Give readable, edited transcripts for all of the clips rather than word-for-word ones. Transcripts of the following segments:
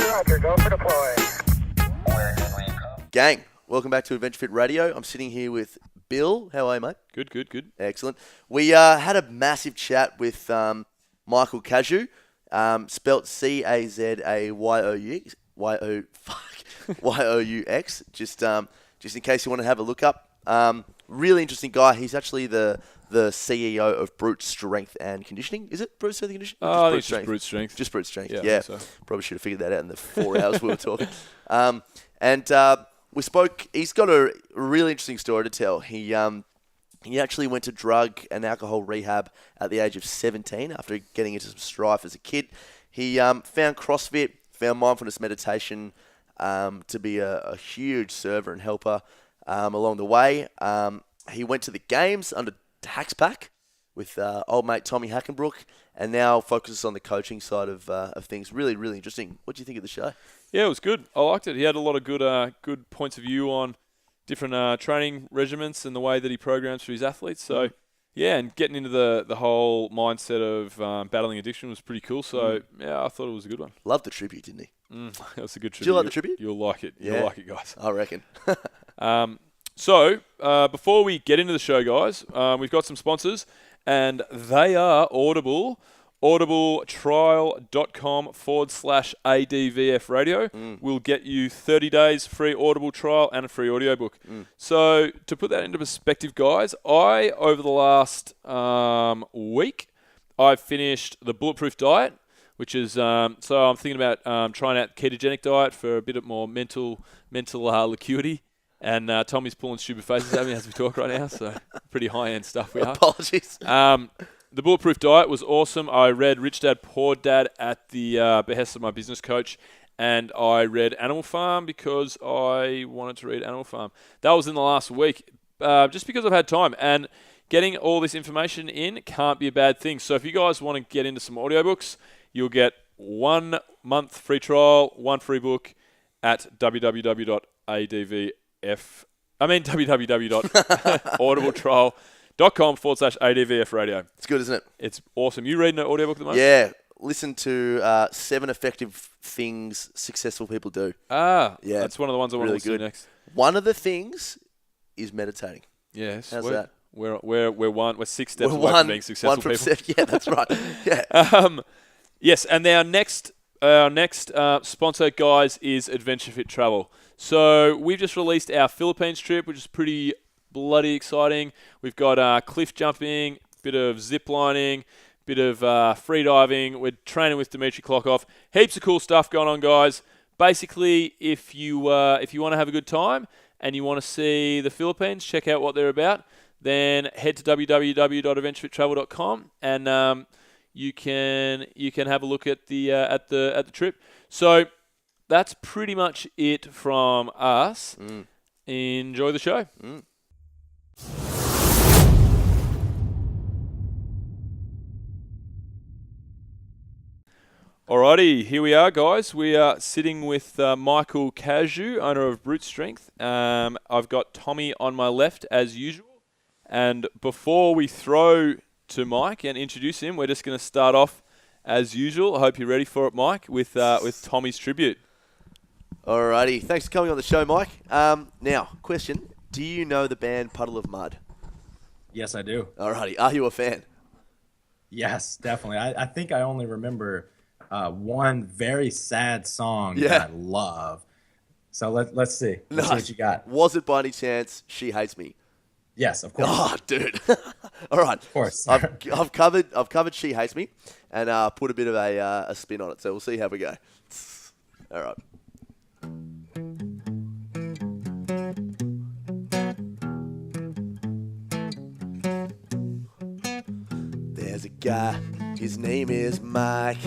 Roger, go for deploy. Gang, welcome back to Adventure Fit Radio. I'm sitting here with Bill. How are you, mate? Good. Excellent. We had a massive chat with Michael Cazayoux, spelt Cazayoux, Y-O-U-X, just in case you want to have a look up. Really interesting guy. He's actually the CEO of Brute Strength and Conditioning. Is it Brute Strength and Conditioning? I think it's just Brute Strength. Just Brute Strength, yeah. yeah. So. Probably should have figured that out in the 4 hours we were talking. We spoke. He's got a really interesting story to tell. He actually went to drug and alcohol rehab at the age of 17 after getting into some strife as a kid. He found CrossFit, found mindfulness meditation to be a huge server and helper along the way. He went to the games under Hackspack with old mate Tommy Hackenbrook, and now focuses on the coaching side of things. Really, really interesting. What do you think of the show? Yeah, it was good. I liked it. He had a lot of good points of view on different training regimens and the way that he programs for his athletes. So, yeah, and getting into the whole mindset of battling addiction was pretty cool. So, yeah, I thought it was a good one. Loved the tribute, didn't he? That was a good tribute. Did you like the tribute? You'll like it. Yeah. You'll like it, guys. I reckon. So, before we get into the show, guys, we've got some sponsors, and they are Audible. audibletrial.com/ADVF radio will get you 30 days free Audible trial and a free audiobook. So to put that into perspective, guys, over the last week, I've finished the Bulletproof Diet, which is, so I'm thinking about trying out ketogenic diet for a bit of more mental acuity. And Tommy's pulling stupid faces at me as we talk right now, so pretty high-end stuff we are. Apologies. The Bulletproof Diet was awesome. I read Rich Dad, Poor Dad at the behest of my business coach, and I read Animal Farm because I wanted to read Animal Farm. That was in the last week, just because I've had time. And getting all this information in can't be a bad thing. So if you guys want to get into some audiobooks, you'll get 1 month free trial, one free book at www.audibletrial.com/ADVF radio. It's good, isn't it? It's awesome. You reading an audiobook at the moment? Yeah. Listen to 7 effective things successful people do. Yeah. Yeah. That's one of the ones I want Really to listen good. to next. One of the things is meditating. Yeah. How's that? We're 6 steps We're away from being successful from people. Yeah, that's right. Yeah. Yes, and our next sponsor, guys, is Adventure Fit Travel. So we've just released our Philippines trip, which is pretty bloody exciting. We've got cliff jumping, bit of zip lining, bit of free diving. We're training with Dimitri Klokov. Heaps of cool stuff going on, guys. Basically, if you want to have a good time and you want to see the Philippines, check out what they're about, then head to www.adventurefittravel.com and you can have a look at the trip. So that's pretty much it from us. Enjoy the show. Alrighty, here we are, guys. We are sitting with Michael Cazayoux, owner of Brute Strength. I've got Tommy on my left, as usual. And before we throw to Mike and introduce him, we're just going to start off as usual. I hope you're ready for it, Mike, with Tommy's tribute. Alrighty. Thanks for coming on the show, Mike. Now, question. Do you know the band Puddle of Mud? Yes, I do. Alrighty. Are you a fan? Yes, definitely. I think I only remember one very sad song that I love. So let's see. Let's see what you got. Was it by any chance She Hates Me? Yes, of course. Oh, dude. All right. Of course. I've covered She Hates Me and put a bit of a spin on it. So we'll see how we go. All right. There's a guy, his name is Mike.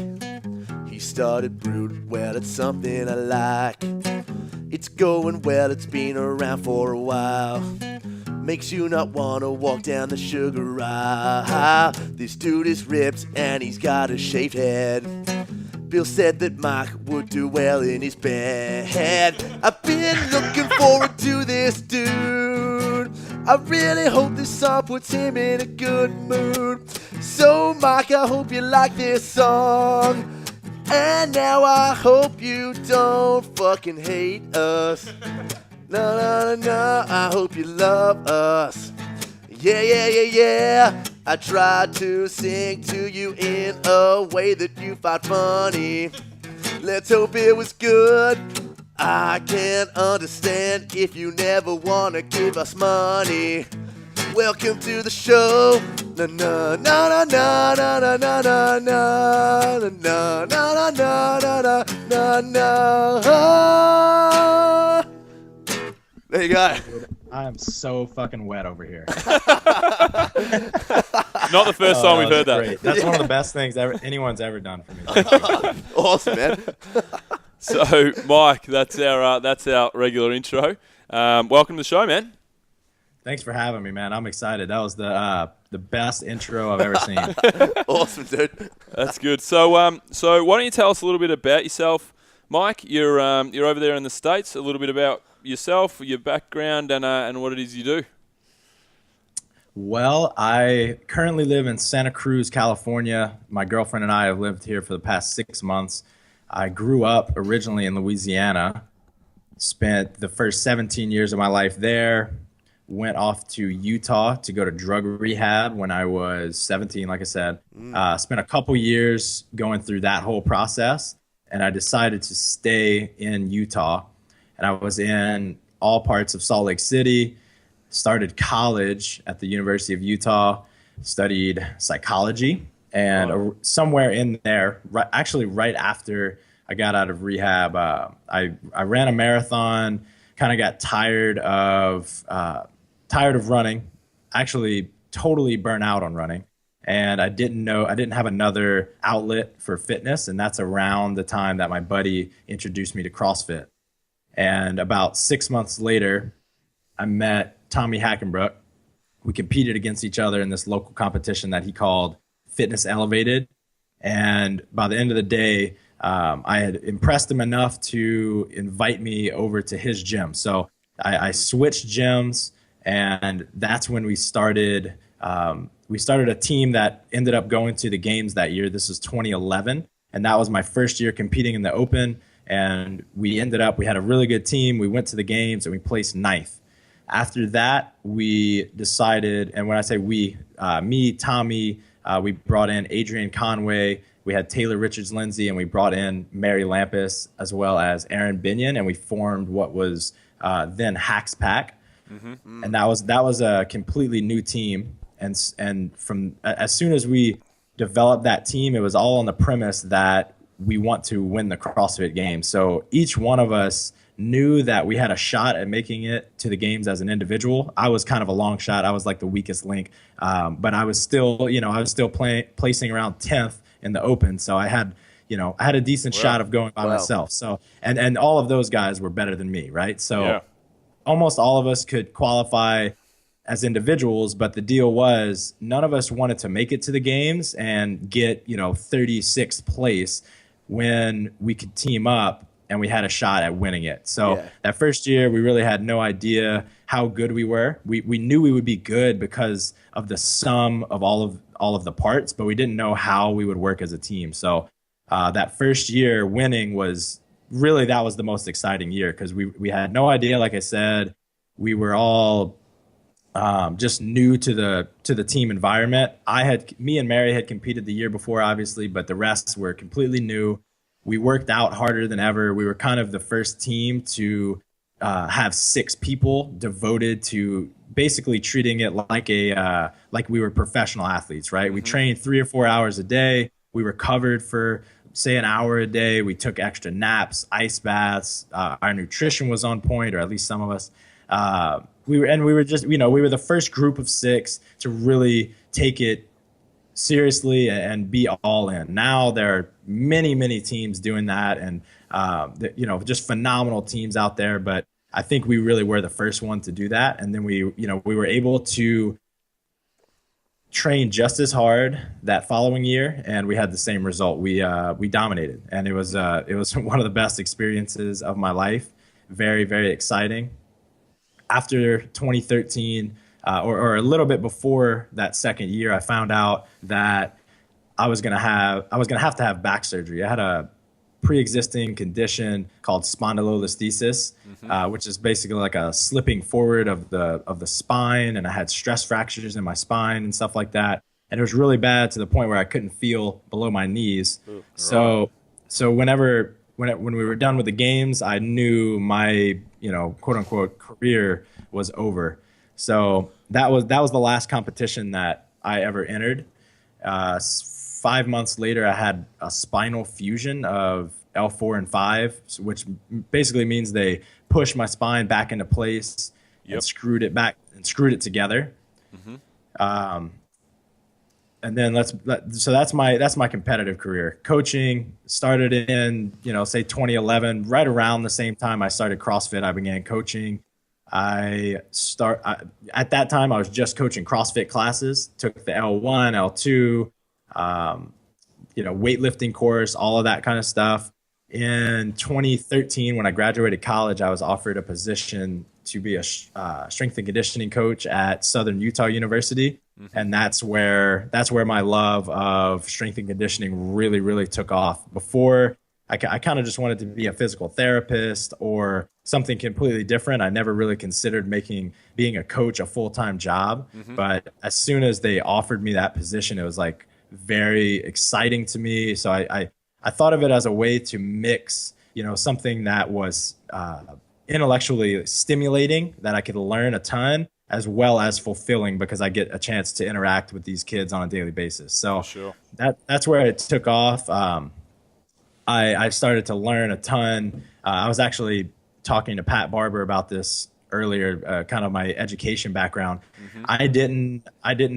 He started Brute, well, it's something I like. It's going well, it's been around for a while. Makes you not wanna walk down the sugar aisle. This dude is ripped and he's got a shaved head. Bill said that Mike would do well in his bed. I've been looking forward to this dude. I really hope this song puts him in a good mood. So Mike, I hope you like this song. And now I hope you don't fucking hate us. No, no, no, no, I hope you love us. Yeah, yeah, yeah, yeah. I tried to sing to you in a way that you find funny. Let's hope it was good. I can't understand if you never wanna give us money. Welcome to the show. Na na na na na na na na na na na na na na na na. There you go. I am so fucking wet over here. Not the first time we've heard that. Great. That's one of the best things anyone's ever done for me. Awesome, man. So, Mike, that's our regular intro. Welcome to the show, man. Thanks for having me, man. I'm excited. That was the best intro I've ever seen. Awesome, dude. That's good. So why don't you tell us a little bit about yourself, Mike? You're over there in the States. A little bit about yourself, your background, and what it is you do. Well, I currently live in Santa Cruz, California. My girlfriend and I have lived here for the past 6 months. I grew up originally in Louisiana, spent the first 17 years of my life there, went off to Utah to go to drug rehab when I was 17, like I said. Spent a couple years going through that whole process, and I decided to stay in Utah. And I was in all parts of Salt Lake City, started college at the University of Utah, studied psychology, and somewhere in there, right after I got out of rehab, I ran a marathon, kind of got tired of running, actually totally burnt out on running. And I didn't have another outlet for fitness. And that's around the time that my buddy introduced me to CrossFit. And about 6 months later, I met Tommy Hackenbrook. We competed against each other in this local competition that he called Fitness Elevated. And by the end of the day, I had impressed him enough to invite me over to his gym. So I switched gyms, and that's when we started. We started a team that ended up going to the games that year. This was 2011, and that was my first year competing in the Open. And we had a really good team. We went to the games and we placed ninth. After that, we decided, and when I say we, me, Tommy, we brought in Adrian Conway, we had Taylor Richards-Lindsay, and we brought in Mary Lampus as well as Aaron Binion, and we formed what was then Hacks Pack. Mm-hmm. And that was a completely new team. And from as soon as we developed that team, it was all on the premise that we want to win the CrossFit Games. So each one of us knew that we had a shot at making it to the games as an individual. I was kind of a long shot. I was like the weakest link, but I was still placing around 10th in the Open. So I had a decent shot of going by myself. So and all of those guys were better than me, right? So almost all of us could qualify as individuals, but the deal was none of us wanted to make it to the games and get 36th place when we could team up and we had a shot at winning it. So that first year, we really had no idea how good we were. We knew we would be good because of the sum of all of the parts, but we didn't know how we would work as a team. So that first year winning was that was the most exciting year because we had no idea. Like I said, we were all just new to the team environment. Me and Mary had competed the year before, obviously, but the rest were completely new. We worked out harder than ever. We were kind of the first team to have 6 people devoted to basically treating it like we were professional athletes, right? Mm-hmm. We trained 3 or 4 hours a day. We recovered for say an hour a day. We took extra naps, ice baths. Our nutrition was on point, or at least some of us. We were the first group of 6 to really take it seriously and be all in. Now there are many, many teams doing that, and just phenomenal teams out there. But I think we really were the first one to do that, and then we were able to train just as hard that following year, and we had the same result. We dominated, and it was one of the best experiences of my life. Very, very exciting. After 2013, or a little bit before that second year, I found out that I was gonna have to have back surgery. I had pre-existing condition called spondylolisthesis, which is basically like a slipping forward of the spine, and I had stress fractures in my spine and stuff like that. And it was really bad to the point where I couldn't feel below my knees. Ooh, so when we were done with the games, I knew my, quote unquote career was over. So that was the last competition that I ever entered. 5 months later, I had a spinal fusion of L4 and 5, which basically means they pushed my spine back into place and screwed it together. And then that's my competitive career. Coaching started in, say 2011, right around the same time I started CrossFit, I began coaching. At that time I was just coaching CrossFit classes, took the L1, L2, weightlifting course, all of that kind of stuff. In 2013, when I graduated college, I was offered a position to be a strength and conditioning coach at Southern Utah University. And that's where my love of strength and conditioning really, really took off. Before, I kind of just wanted to be a physical therapist or something completely different. I never really considered being a coach a full-time job. But as soon as they offered me that position, it was like very exciting to me. So I thought of it as a way to mix, something that was intellectually stimulating, that I could learn a ton, as well as fulfilling, because I get a chance to interact with these kids on a daily basis. So that's where it took off. I started to learn a ton. I was actually talking to Pat Barber about this earlier, kind of my education background. I didn't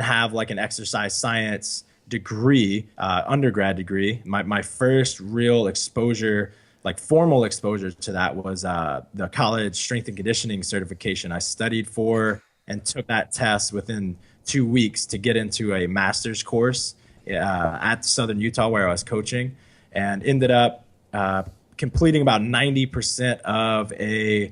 have like an exercise science degree, undergrad degree. My first real exposure, like formal exposure to that, was the college strength and conditioning certification. I studied for and took that test within 2 weeks to get into a master's course at Southern Utah, where I was coaching, and ended up completing about 90% of a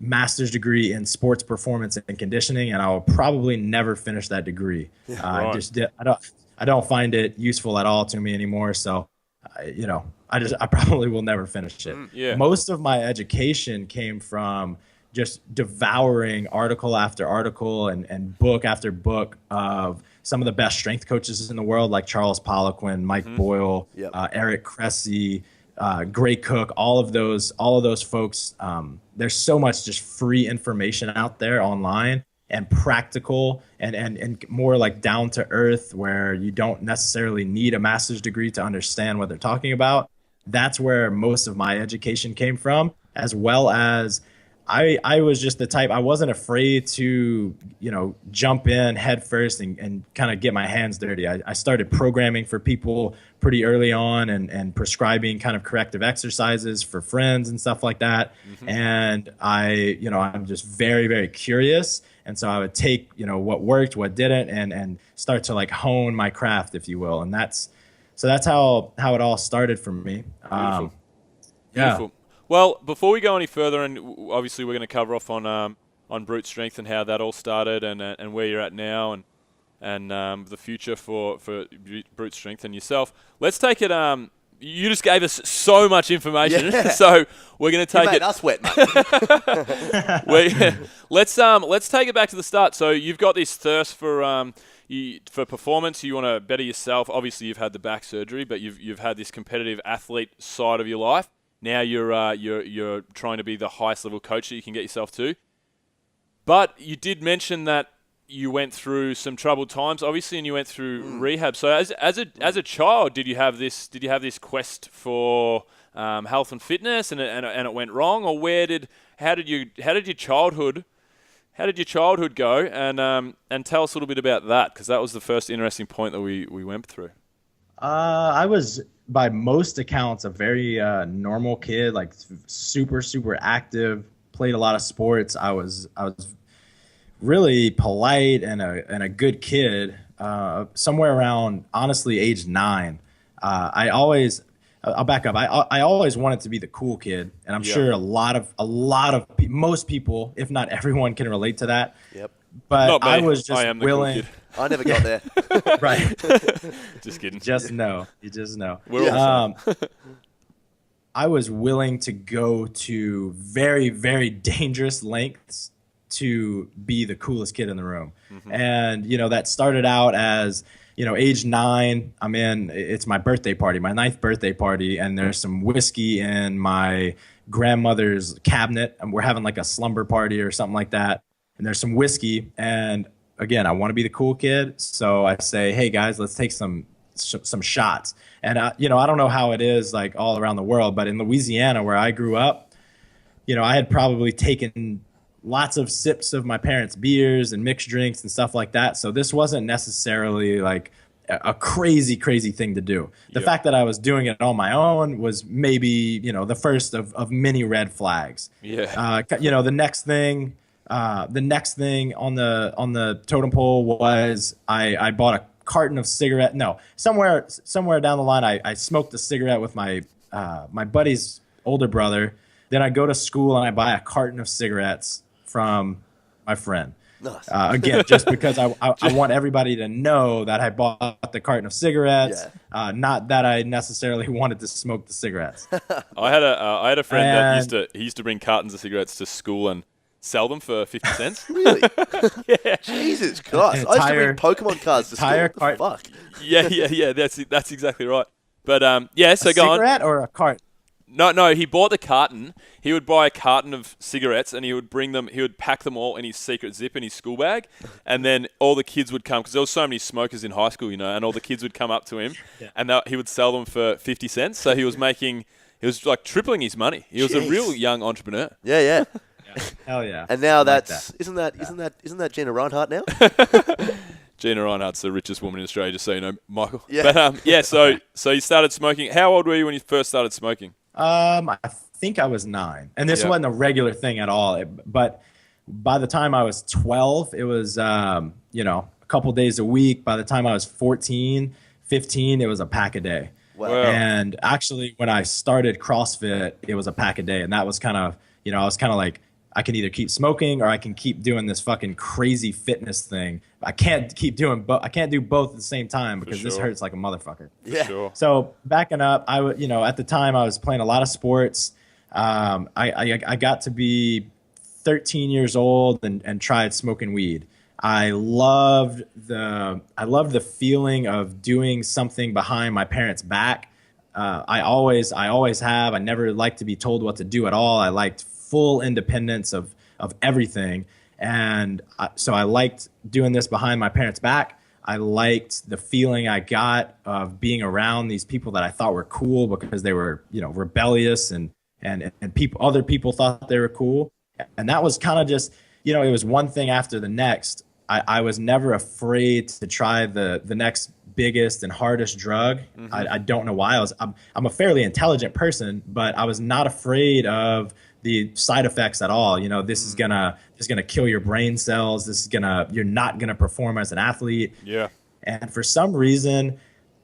master's degree in sports performance and conditioning, and I will probably never finish that degree. I don't find it useful at all to me anymore. So, I probably will never finish it. Most of my education came from just devouring article after article and book after book of some of the best strength coaches in the world, like Charles Poliquin, Mike Boyle, Eric Cressy, Gray Cook, all of those folks. There's so much just free information out there online, and practical and more like down to earth, where you don't necessarily need a master's degree to understand what they're talking about. That's where most of my education came from, as well as I was just the type, I wasn't afraid to, jump in head first and kind of get my hands dirty. I started programming for people pretty early on and prescribing kind of corrective exercises for friends and stuff like that. And I'm just very, very curious. And so I would take, what worked, what didn't, and start to like hone my craft, if you will. And that's how it all started for me. Beautiful. Beautiful. Well, before we go any further, and obviously we're going to cover off on Brute Strength and how that all started, and where you're at now, and the future for Brute Strength and yourself. Let's take it. You just gave us so much information, so we're going to take it. Us wet, mate. Let's take it back to the start. So you've got this thirst for performance. You want to better yourself. Obviously, you've had the back surgery, but you've had this competitive athlete side of your life. Now you're trying to be the highest level coach that you can get yourself to. But you did mention that you went through some troubled times, obviously, and you went through rehab. So as a child, did you have this quest for health and fitness, and it went wrong, or how did your childhood go? And tell us a little bit about that, because that was the first interesting point that we went through. I was, by most accounts, a very normal kid, like super, super active, played a lot of sports. I was really polite and a good kid, somewhere around, honestly, age 9. I'll back up. I always wanted to be the cool kid, and I'm sure most people, if not everyone, can relate to that. Yep. But I was just willing. I never got there. Right. Just kidding. You just know. We're all I was willing to go to very, very dangerous lengths to be the coolest kid in the room. And, that started out as, age 9, it's my birthday party, my 9th birthday party, and there's some whiskey in my grandmother's cabinet, and we're having like a slumber party or something like that. And there's some whiskey, and again, I want to be the cool kid. So I say, hey guys, let's take some shots. And I don't know how it is like all around the world, but in Louisiana where I grew up, I had probably taken lots of sips of my parents' beers and mixed drinks and stuff like that. So this wasn't necessarily like a crazy, crazy thing to do. The fact that I was doing it on my own was maybe, the first of many red flags. Yeah. The next thing on the totem pole was I bought a carton of cigarette. No, somewhere down the line, I smoked a cigarette with my buddy's older brother. Then I go to school and I buy a carton of cigarettes from my friend. Nice. Again, just because I want everybody to know that I bought the carton of cigarettes, not that I necessarily wanted to smoke the cigarettes. I had a friend that used to bring cartons of cigarettes to school and sell them for 50 cents. Really? Yeah. Jesus Christ. I used to bring Pokemon cards to school. What the fuck? Yeah. That's exactly right. But so go on. A cigarette or a cart? No, he bought the carton. He would buy a carton of cigarettes and he would pack them all in his secret zip in his school bag. And then all the kids would come, because there was so many smokers in high school, and all the kids would come up to him and he would sell them for 50 cents. So he was like tripling his money. He was a real young entrepreneur. Yeah. Hell yeah. And now isn't that Gina Reinhardt now? Gina Reinhardt's the richest woman in Australia, just so you know, Michael. Yeah. But so you started smoking. How old were you when you first started smoking? I think I was 9, and this wasn't a regular thing at all. But by the time I was 12, it was a couple days a week. By the time I was 14, 15, it was a pack a day. Wow. And actually, when I started CrossFit, it was a pack a day, and that was kind of I was kind of like, I can either keep smoking or I can keep doing this fucking crazy fitness thing. I can't keep doing both. I can't do both at the same time because this hurts like a motherfucker. Yeah. Sure. So backing up, at the time I was playing a lot of sports. I got to be 13 years old and tried smoking weed. I loved the feeling of doing something behind my parents' back. I always have. I never liked to be told what to do at all. I liked full independence of everything. And so I liked doing this behind my parents' back. I liked the feeling I got of being around these people that I thought were cool because they were, rebellious and other people thought they were cool. And that was kind of just, it was one thing after the next. I was never afraid to try the next biggest and hardest drug. Mm-hmm. I don't know why. I'm a fairly intelligent person, but I was not afraid of the side effects at all. This is gonna kill your brain cells. You're not gonna perform as an athlete. Yeah. And for some reason,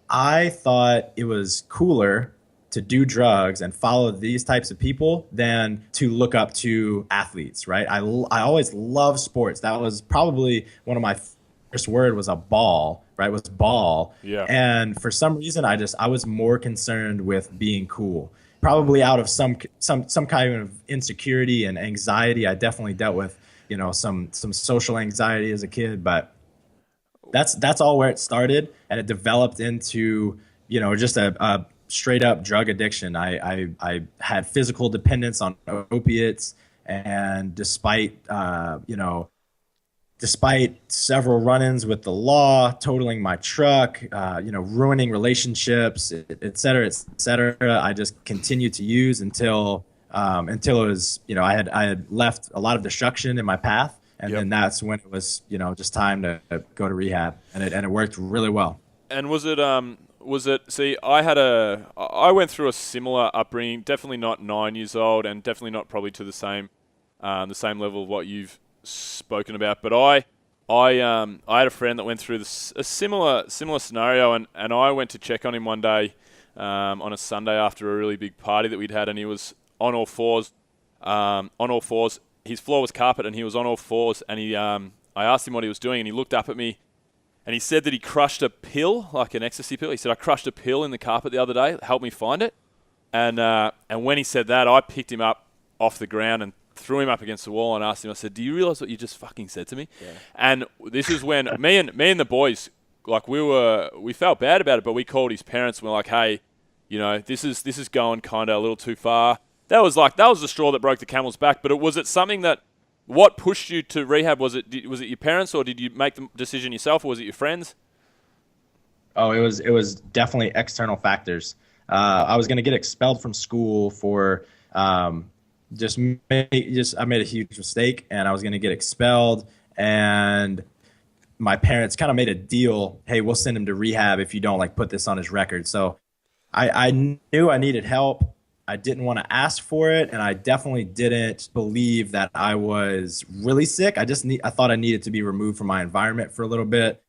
I thought it was cooler to do drugs and follow these types of people than to look up to athletes, right? I always loved sports. That was probably one of my first word was a ball, right? Was ball. Yeah. And for some reason, I was more concerned with being cool. Probably out of some kind of insecurity and anxiety. I definitely dealt with, some social anxiety as a kid, but that's all where it started, and it developed into, just a straight up drug addiction. I had physical dependence on opiates, and despite several run-ins with the law, totaling my truck, ruining relationships, et cetera, I just continued to use until it was, I had left a lot of destruction in my path. And then that's when it was, just time to go to rehab, and it worked really well. And was it, see, I went through a similar upbringing, definitely not 9 years old, and definitely not probably to the same level of what you've spoken about, but I had a friend that went through a similar scenario, and I went to check on him one day on a Sunday after a really big party that we'd had, and he was on all fours. His floor was carpet, and he was on all fours, and I asked him what he was doing, and he looked up at me, and he said that he crushed a pill, like an ecstasy pill. He said, I crushed a pill in the carpet the other day. Help me find it. And when he said that, I picked him up off the ground and threw him up against the wall and asked him, I said, do you realize what you just fucking said to me? Yeah. And this is when me and the boys, like, we felt bad about it, but we called his parents and we're like, hey, you know, this is going kind of a little too far. That was the straw that broke the camel's back. But was it something that, what pushed you to rehab? Was it your parents, or did you make the decision yourself, or was it your friends? Oh, it was definitely external factors. I was going to get expelled from school for I made a huge mistake, and I was going to get expelled. And my parents kind of made a deal. Hey, we'll send him to rehab if you don't like put this on his record. So I knew I needed help. I didn't want to ask for it, and I definitely didn't believe that I was really sick. I thought I needed to be removed from my environment for a little bit.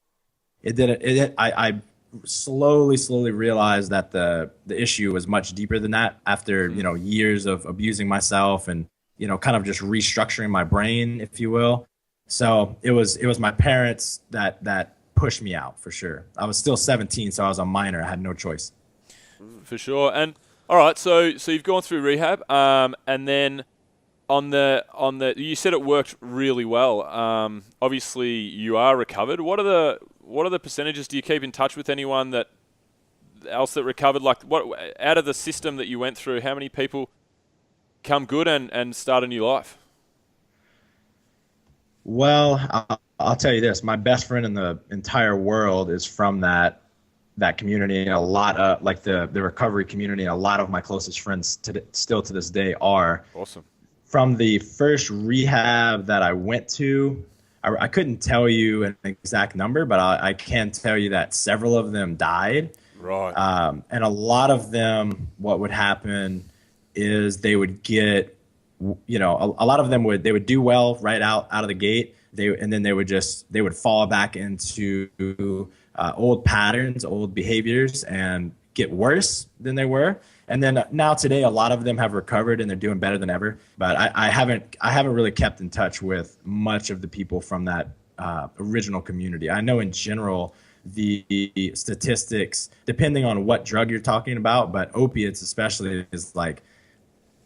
I slowly realized that the issue was much deeper than that after, you know, years of abusing myself and, you know, kind of just restructuring my brain, if you will. So it was my parents that pushed me out for sure. I was still 17, so I was a minor. I had no choice. For sure. And all right, so you've gone through rehab, and then on the you said it worked really well. Obviously you are recovered. What are the percentages? Do you keep in touch with anyone else that recovered? Like, what out of the system that you went through, how many people come good and start a new life? Well, I'll tell you this. My best friend in the entire world is from that community, and a lot of like the recovery community, and a lot of my closest friends still to this day are. Awesome. From the first rehab that I went to, I couldn't tell you an exact number, but I can tell you that several of them died. Right. And a lot of them, what would happen is they would get, you know, a lot of them would do well right out of the gate. And then they would fall back into old patterns, old behaviors, and get worse than they were. And then now today, a lot of them have recovered and they're doing better than ever. But I haven't really kept in touch with much of the people from that original community. I know in general the statistics, depending on what drug you're talking about, but opiates especially is like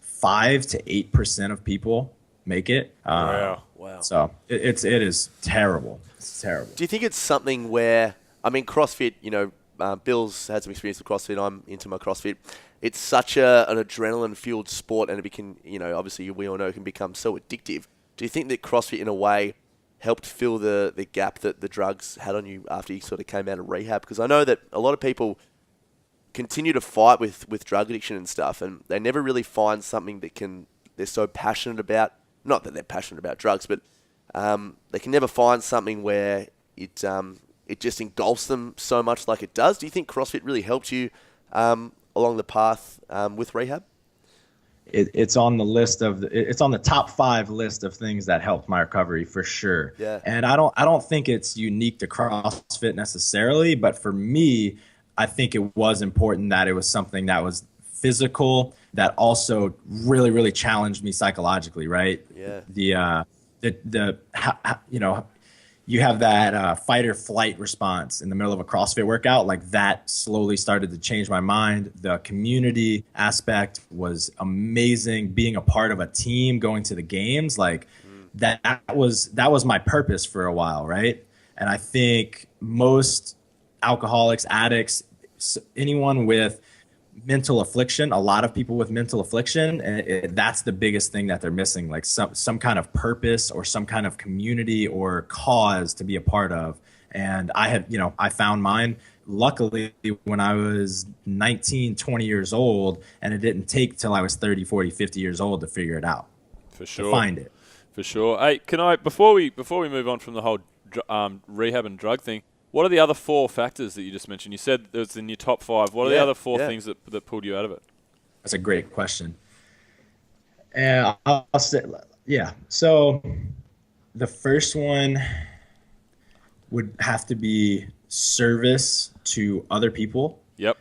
5 to 8% of people make it. Wow. So it is terrible. It's terrible. Do you think it's something where, I mean, CrossFit, you know, Bill's had some experience with CrossFit. I'm into my CrossFit. It's such an adrenaline-fueled sport, and it can, you know, obviously we all know it can become so addictive. Do you think that CrossFit, in a way, helped fill the gap that the drugs had on you after you sort of came out of rehab? Because I know that a lot of people continue to fight with drug addiction and stuff, and they never really find something they're so passionate about. Not that they're passionate about drugs, but they can never find something where it just engulfs them so much like it does. Do you think CrossFit really helped you along the path with rehab? It's on the list it's on the top 5 list of things that helped my recovery for sure. Yeah. And I don't think it's unique to CrossFit necessarily, but for me, I think it was important that it was something that was physical that also really, really challenged me psychologically, right? Yeah. You know, you have that fight or flight response in the middle of a CrossFit workout. Like, that slowly started to change my mind. The community aspect was amazing. Being a part of a team, going to the games, like that was my purpose for a while, right? And I think most alcoholics, addicts, anyone with mental affliction, a lot of people with mental affliction, and that's the biggest thing that they're missing, like some kind of purpose or some kind of community or cause to be a part of. And I found mine luckily when I was 19, 20 years old, and it didn't take till I was 30, 40, 50 years old to figure it out. For sure. To find it. For sure. Hey, can I, before we move on from the whole rehab and drug thing, what are the other 4 factors that you just mentioned? You said it was in your top 5. What are the other 4 things that pulled you out of it? That's a great question. And I'll say, yeah. So the first one would have to be service to other people. Yep.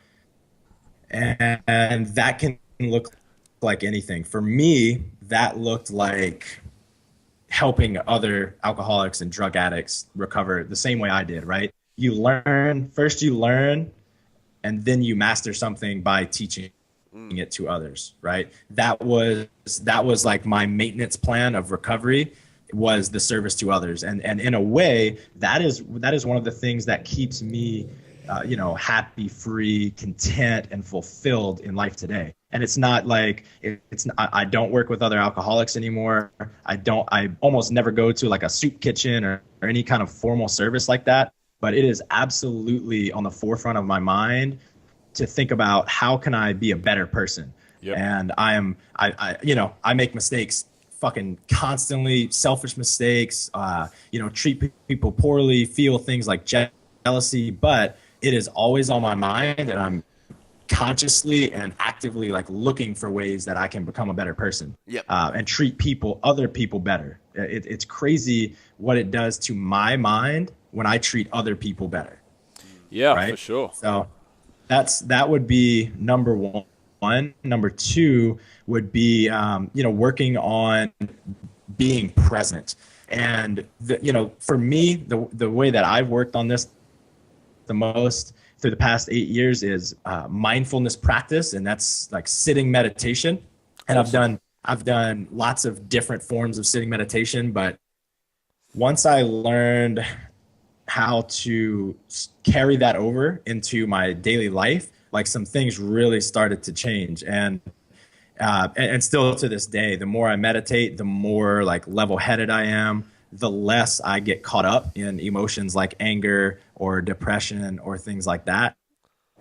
And that can look like anything. For me, that looked like helping other alcoholics and drug addicts recover the same way I did, right? First you learn, and then you master something by teaching it to others, right? That was like my maintenance plan of recovery, was the service to others. And in a way, that is one of the things that keeps me happy, free, content, and fulfilled in life today. And it's not like I don't work with other alcoholics anymore. I almost never go to like a soup kitchen or any kind of formal service like that. But it is absolutely on the forefront of my mind to think about how can I be a better person. Yep. And I make mistakes fucking constantly, selfish mistakes, treat people poorly, feel things like jealousy, but it is always on my mind, and I'm consciously and actively like looking for ways that I can become a better person. Yep. And treat other people better. It's crazy what it does to my mind when I treat other people better. Yeah, right? for sure. So that would be number one. Number two would be, working on being present. And for me, the way that I've worked on this the most through the past 8 years is mindfulness practice, and that's like sitting meditation. And I've done lots of different forms of sitting meditation, but once I learned how to carry that over into my daily life, like some things really started to change. And still to this day, the more I meditate, the more like level-headed I am, the less I get caught up in emotions like anger or depression or things like that.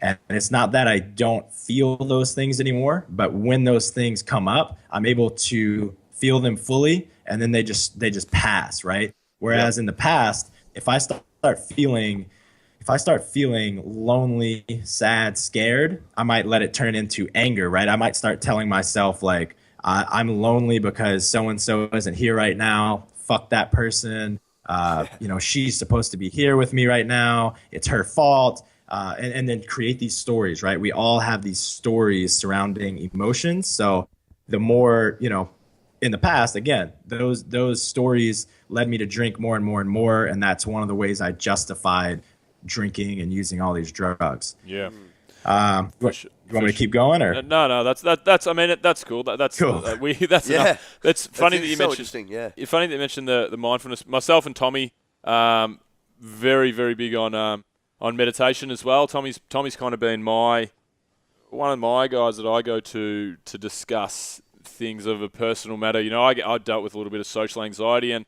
And it's not that I don't feel those things anymore, but when those things come up, I'm able to feel them fully, and then they just pass, right? Whereas in the past, if I start feeling lonely, sad, scared, I might let it turn into anger, right? I might start telling myself like, I'm lonely because so-and-so isn't here right now. Fuck that person. She's supposed to be here with me right now. It's her fault. And then create these stories, right? We all have these stories surrounding emotions. So the more, in the past, again, those stories led me to drink more and more and more. And that's one of the ways I justified drinking and using all these drugs. Yeah. You want me to keep going, or? No, that's. I mean, that's cool. That's Yeah. cool. Enough. That's funny that you so mentioned. interesting, yeah. It's funny that you mentioned the mindfulness. Myself and Tommy, very very big on meditation as well. Tommy's kind of been one of my guys that I go to discuss things of a personal matter. I dealt with a little bit of social anxiety and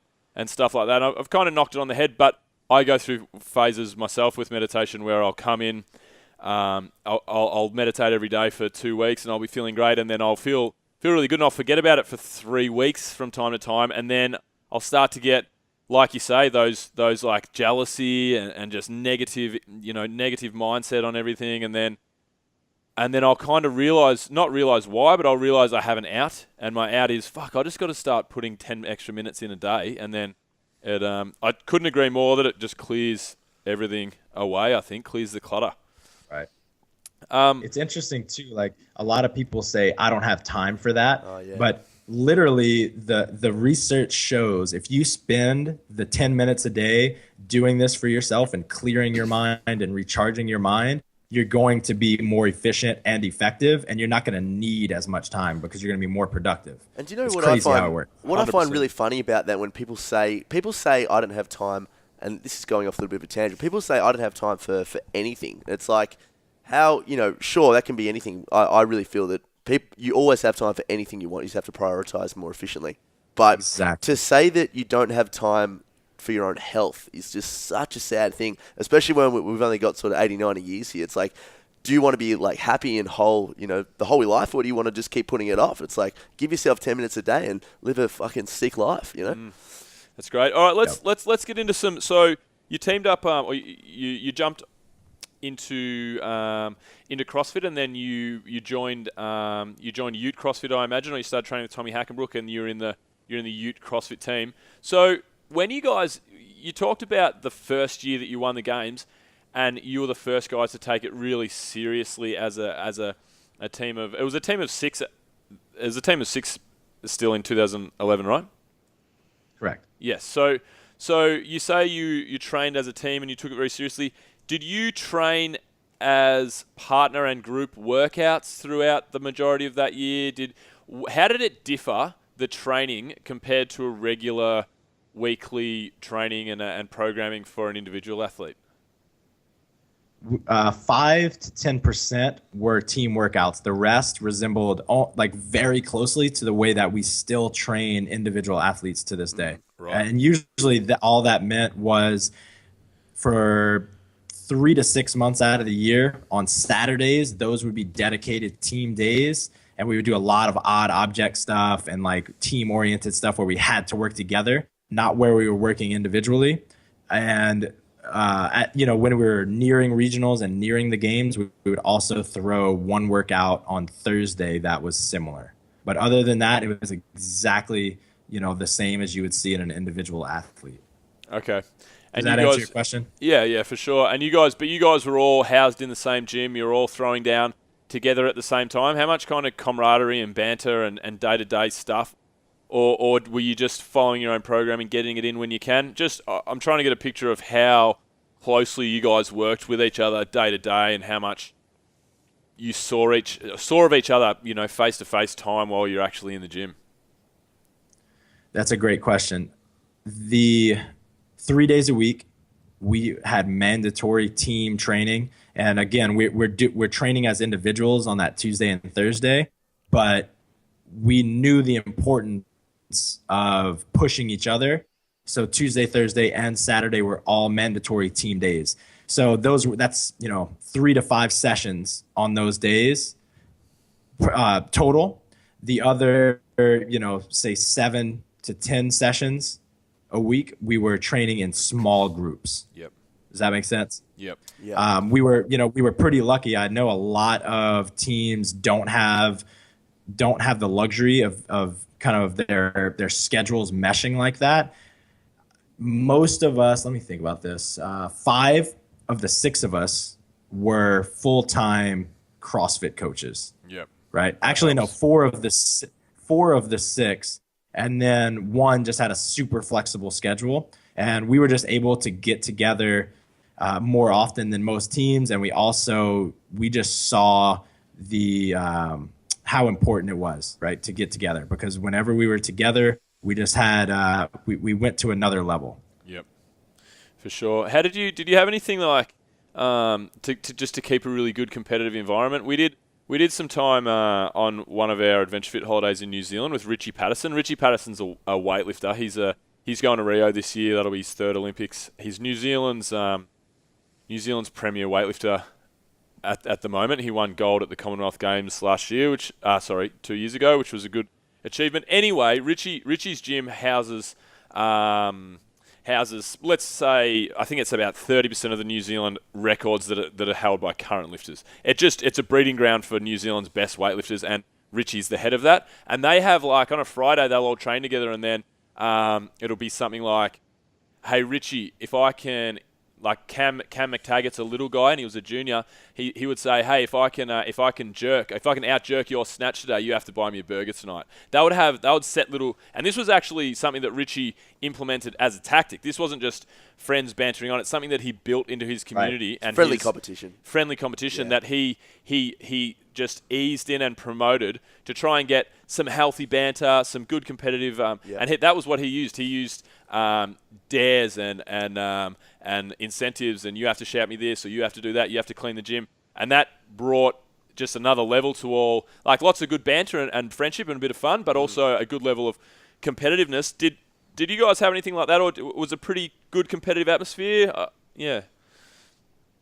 stuff like that. I've kind of knocked it on the head, but I go through phases myself with meditation where I'll come in, I'll meditate every day for 2 weeks, and I'll be feeling great, and then I'll feel really good, and I'll forget about it for 3 weeks from time to time, and then I'll start to get, like you say, those like jealousy and just negative mindset on everything, and then I'll kind of not realize why, but I'll realize I have an out, and my out is, fuck, I just got to start putting 10 extra minutes in a day, and then I couldn't agree more that it just clears everything away. I think clears the clutter. Right. It's interesting too. Like a lot of people say, I don't have time for that. Oh, yeah. But literally the research shows if you spend the 10 minutes a day doing this for yourself and clearing your mind and recharging your mind, you're going to be more efficient and effective, and you're not going to need as much time because you're going to be more productive. And do you know it's what crazy I how it works. find? What I find 100%. really funny about that, when people say I don't have time, and this is going off a little bit of a tangent. People say I don't have time for anything. It's like, how, sure, that can be anything. I really feel that you always have time for anything you want. You just have to prioritize more efficiently. But Exactly. to say that you don't have time for your own health is just such a sad thing, especially when we've only got sort of 80, 90 years here. It's like, do you want to be like happy and whole, the whole of your life, or do you want to just keep putting it off? It's like, give yourself 10 minutes a day and live a fucking sick life, That's great. All right, let's get into some. So you teamed up, or you jumped into CrossFit, and then you joined Ute CrossFit, I imagine, or you started training with Tommy Hackenbrook, and you're in the Ute CrossFit team. So when you talked about the first year that you won the games, and you were the first guys to take it really seriously as a team of. It was a team of six. It was a team of six still in 2011, right? Correct. Yes. So you say you trained as a team and you took it very seriously. Did you train as partner and group workouts throughout the majority of that year? How did it differ, the training, compared to a regular weekly training and programming for an individual athlete? 5 to 10% were team workouts. The rest resembled very closely to the way that we still train individual athletes to this day. Right. And usually all that meant was for 3 to 6 months out of the year, on Saturdays, those would be dedicated team days. And we would do a lot of odd object stuff and like team oriented stuff where we had to work together, not where we were working individually. And when we were nearing regionals and nearing the games, we would also throw one workout on Thursday that was similar. But other than that, it was exactly, the same as you would see in an individual athlete. Okay. Does that answer your question? Yeah, for sure. And you guys were all housed in the same gym. You're all throwing down together at the same time. How much kind of camaraderie and banter and day-to-day stuff? Or were you just following your own program and getting it in when you can? I'm trying to get a picture of how closely you guys worked with each other day to day and how much you saw of each other, face-to-face time while you're actually in the gym. That's a great question. The 3 days a week, we had mandatory team training. And again, we're training as individuals on that Tuesday and Thursday, but we knew the importance of pushing each other. So Tuesday, Thursday, and Saturday were all mandatory team days. So that's 3 to 5 sessions on those days total. The other, say 7 to 10 sessions a week, we were training in small groups. Yep. Does that make sense? Yep. Yeah. We were pretty lucky. I know a lot of teams don't have the luxury of kind of their schedules meshing like that. Most of us, let me think about this. 5 of the 6 of us were full-time CrossFit coaches. Yep. Right. Actually, no, 4 of the 6, and then 1 just had a super flexible schedule, and we were just able to get together more often than most teams, and we just saw the how important it was, right, to get together, because whenever we were together, we just had we went to another level. Yep, for sure. How did you have anything like to keep a really good competitive environment? We did some time on one of our Adventure Fit holidays in New Zealand with Richie Patterson. Richie Patterson's a weightlifter. He's going to Rio this year. That'll be his 3rd Olympics. He's New Zealand's premier weightlifter at the moment. He won gold at the Commonwealth Games last year, 2 years ago, which was a good achievement. Anyway, Richie's gym houses, let's say, I think it's about 30% of the New Zealand records that are held by current lifters. It's a breeding ground for New Zealand's best weightlifters, and Richie's the head of that. And they have, like, on a Friday, they'll all train together, and then it'll be something like, hey, Richie, if I can... Like Cam McTaggart's a little guy and he was a junior. He would say, hey, if I can out jerk your snatch today, you have to buy me a burger tonight. They would set little, and this was actually something that Richie implemented as a tactic. This wasn't just friends bantering on. It's something that he built into his community. Right. And friendly competition that he just eased in and promoted to try and get some healthy banter, some good competitive, and that was what he used. He used dares and incentives, and you have to shout me this, or you have to do that, you have to clean the gym. And that brought just another level to all, like lots of good banter and friendship and a bit of fun, but also a good level of competitiveness. Did you guys have anything like that, or was it a pretty good competitive atmosphere? Yeah.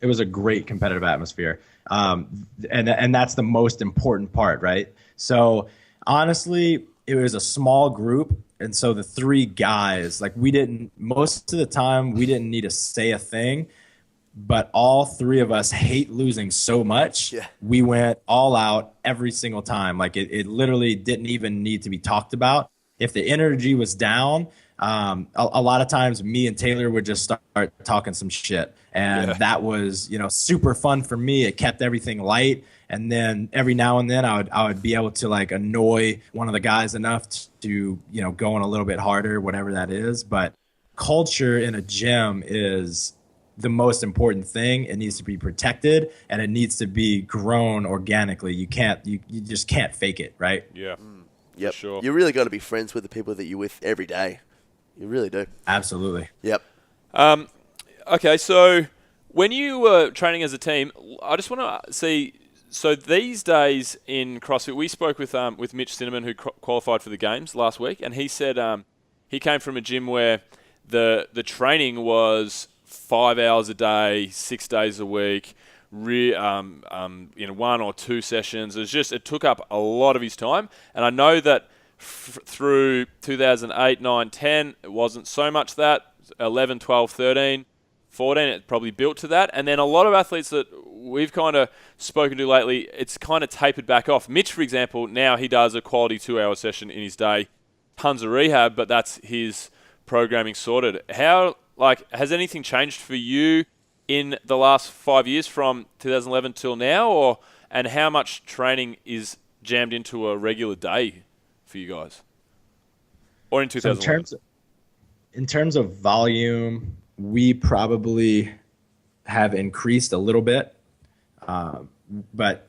It was a great competitive atmosphere. And that's the most important part, right? So honestly, it was a small group. And so the 3 guys, like most of the time, we didn't need to say a thing, but all 3 of us hate losing so much. Yeah. We went all out every single time. Like it literally didn't even need to be talked about. If the energy was down, a lot of times me and Taylor would just start talking some shit. And that was, super fun for me. It kept everything light. And then every now and then I would be able to like annoy one of the guys enough to, go in a little bit harder, whatever that is. But culture in a gym is the most important thing. It needs to be protected, and it needs to be grown organically. You just can't fake it, right? Yeah. Yep. Sure. You really got to be friends with the people that you're with every day. You really do. Absolutely. Yep. Okay, so when you were training as a team, I just want to see. So these days in CrossFit, we spoke with Mitch Cinnamon, who qualified for the games last week, and he said he came from a gym where the training was 5 hours a day, 6 days a week, 1 or 2 sessions. It took up a lot of his time, and I know that through 2008, 9, 10, it wasn't so much that. 11, 12, 13, 14, it probably built to that. And then a lot of athletes that we've kind of spoken to lately, it's kind of tapered back off. Mitch, for example, now he does a quality 2-hour session in his day. Tons of rehab, but that's his programming sorted. Has anything changed for you in the last 5 years from 2011 till now, and how much training is jammed into a regular day for you guys? Or in 2011? So in terms of volume, we probably have increased a little bit, but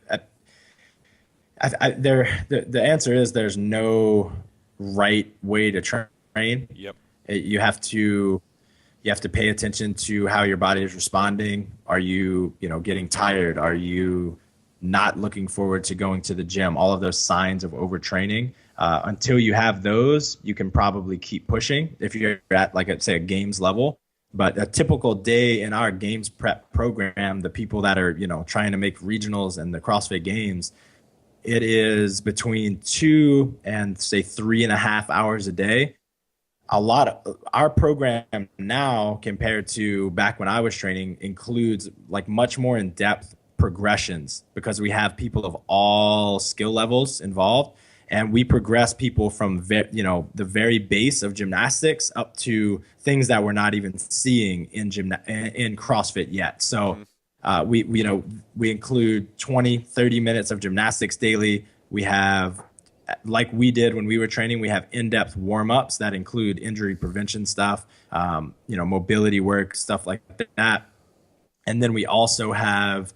the answer is there's no right way to train. Yep. You have to pay attention to how your body is responding. Are you getting tired? Are you not looking forward to going to the gym? All of those signs of overtraining. Until you have those, you can probably keep pushing if you're at, like, say, a games level. But a typical day in our games prep program, the people that are, trying to make regionals and the CrossFit Games, it is between 2 and, say, 3.5 hours a day. A lot of our program now, compared to back when I was training, includes like much more in-depth progressions, because we have people of all skill levels involved. And we progress people from the very base of gymnastics up to things that we're not even seeing in CrossFit yet. So we include 20, 30 minutes of gymnastics daily. We have, like we did when we were training, we have in-depth warm-ups that include injury prevention stuff, mobility work, stuff like that. And then we also have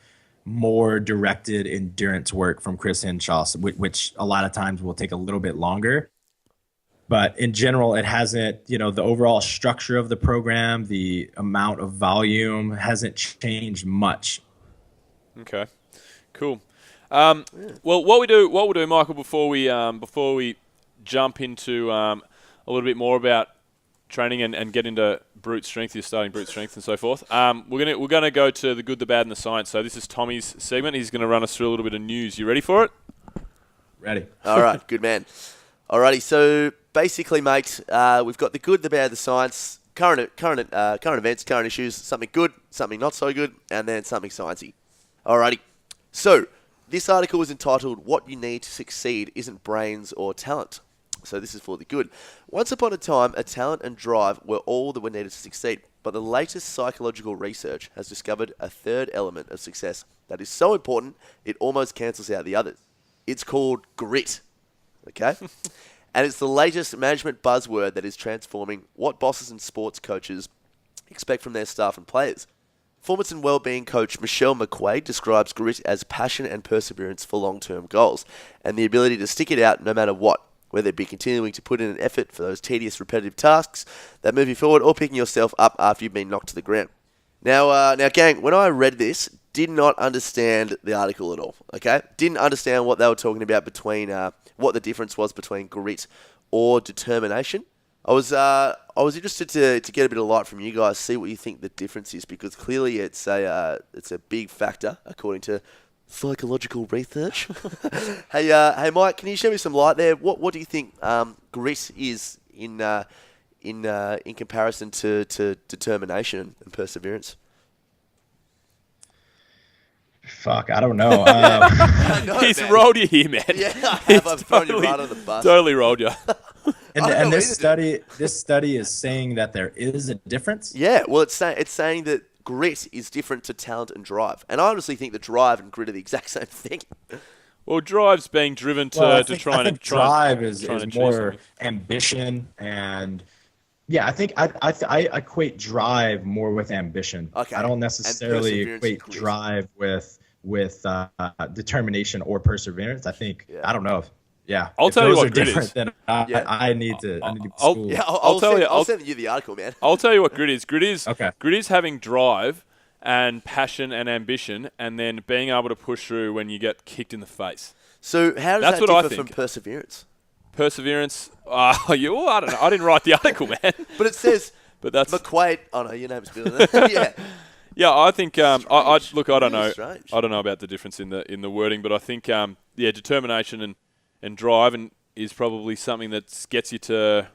more directed endurance work from Chris Henshaw, which a lot of times will take a little bit longer. But in general, it hasn't, the overall structure of the program, the amount of volume hasn't changed much. Okay, cool. Well, what we'll do, Michael, before we jump into a little bit more about training and get into brute strength, you're starting brute strength and so forth. We're gonna go to the good, the bad, and the science. So this is Tommy's segment. He's gonna run us through a little bit of news. You ready for it? Ready. All right, good man. Alrighty, so basically, mate, we've got the good, the bad, the science, current events, current issues, something good, something not so good, and then something sciencey. Alrighty, so this article is entitled "What You Need to Succeed Isn't Brains or Talent." So this is for the good. Once upon a time, a talent and drive were all that were needed to succeed. But the latest psychological research has discovered a third element of success that is so important, it almost cancels out the others. It's called grit. Okay? And it's the latest management buzzword that is transforming what bosses and sports coaches expect from their staff and players. Performance and Wellbeing coach Michelle McQuaid describes grit as passion and perseverance for long-term goals, and the ability to stick it out no matter what, whether it be continuing to put in an effort for those tedious, repetitive tasks that move you forward, or picking yourself up after you've been knocked to the ground. Now, gang, when I read this, did not understand the article at all, okay? Didn't understand what they were talking about between, what the difference was between grit or determination. I was interested to get a bit of light from you guys, see what you think the difference is, because clearly it's a big factor according to psychological research. Hey, Mike, can you shed me some light there? What do you think grit is in comparison to determination and perseverance? Fuck, I don't know. I know, He's man. rolled you here, man. Yeah, I have. I've thrown you right on the bus. Totally rolled you. And this study is saying that there is a difference. Yeah, well, it's saying that grit is different to talent and drive, and I honestly think that drive and grit are the exact same thing. Well, drive's being driven to Well, I try think and drive is try and achieve more something. ambition and Yeah, I think I equate drive more with ambition. Okay. I don't And necessarily perseverance equate and grit. drive with determination or perseverance. I think Yeah. I don't know. Yeah, I'll if tell you those what are grit is. different, then Yeah. I need to be I'll Yeah, schooled. I'll tell you. I'll send you the article, man. I'll tell you what grit is. Okay. Grit is having drive and passion and ambition, and then being able to push through when you get kicked in the face. So how does That's that what I differ from think. perseverance? Perseverance. I don't know. I didn't write the article, man. But it says But that's McQuaid. Oh no, your name's Bill. Yeah. yeah. I think. I look. I don't Really know. strange. I don't know about the difference in the wording, but I think. Yeah, determination and drive is probably something that gets you to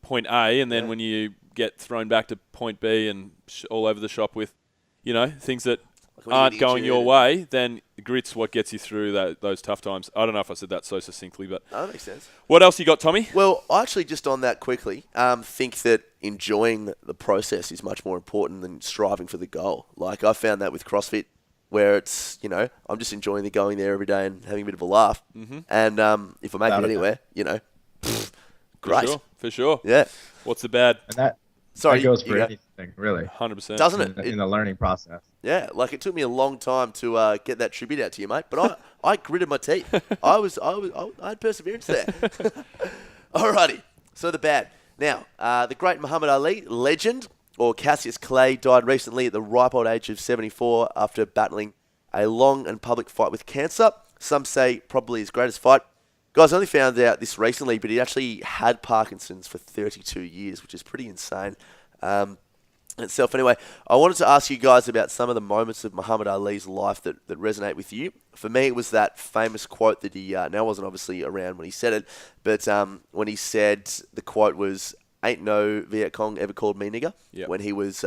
point A, and then when you get thrown back to point B and all over the shop with, things that Like when you aren't get going injured your and- way, then grit's what gets you through those tough times. I don't know if I said that so succinctly, but Oh, that makes sense. what else you got, Tommy? Well, I actually just on that quickly think that enjoying the process is much more important than striving for the goal. Like I found that with CrossFit, where it's I'm just enjoying the going there every day and having a bit of a laugh. Mm-hmm. And if I make Without it a anywhere, great. For sure. Yeah. What's the bad? And that Sorry, that goes you for go. anything, really, 100%. Doesn't in, it? in the learning process. Yeah, like it took me a long time to get that tribute out to you, mate. But I gritted my teeth. I had perseverance there. Alrighty. So the bad. Now, the great Muhammad Ali, legend, or Cassius Clay, died recently at the ripe old age of 74 after battling a long and public fight with cancer. Some say probably his greatest fight. Guys, I only found out this recently, but he actually had Parkinson's for 32 years, which is pretty insane. Itself. Anyway, I wanted to ask you guys about some of the moments of Muhammad Ali's life that resonate with you. For me, it was that famous quote that he, now wasn't obviously around when he said it, but when he said, the quote was, "Ain't no Viet Cong ever called me nigger," Yep. when he was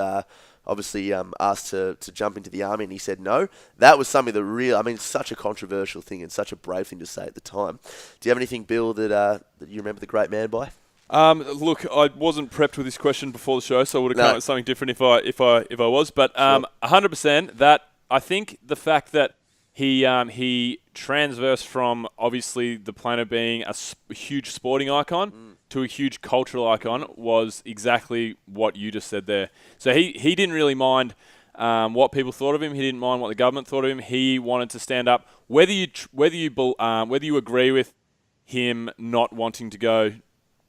obviously asked to jump into the army and he said no. That was something that such a controversial thing and such a brave thing to say at the time. Do you have anything, Bill, that you remember the great man by? Look, I wasn't prepped with this question before the show, so I would have come up with something different if I was. But 100% that I think the fact that he transversed from obviously the planet being a huge sporting icon to a huge cultural icon was exactly what you just said there. So he didn't really mind what people thought of him. He didn't mind what the government thought of him. He wanted to stand up, whether you agree with him not wanting to go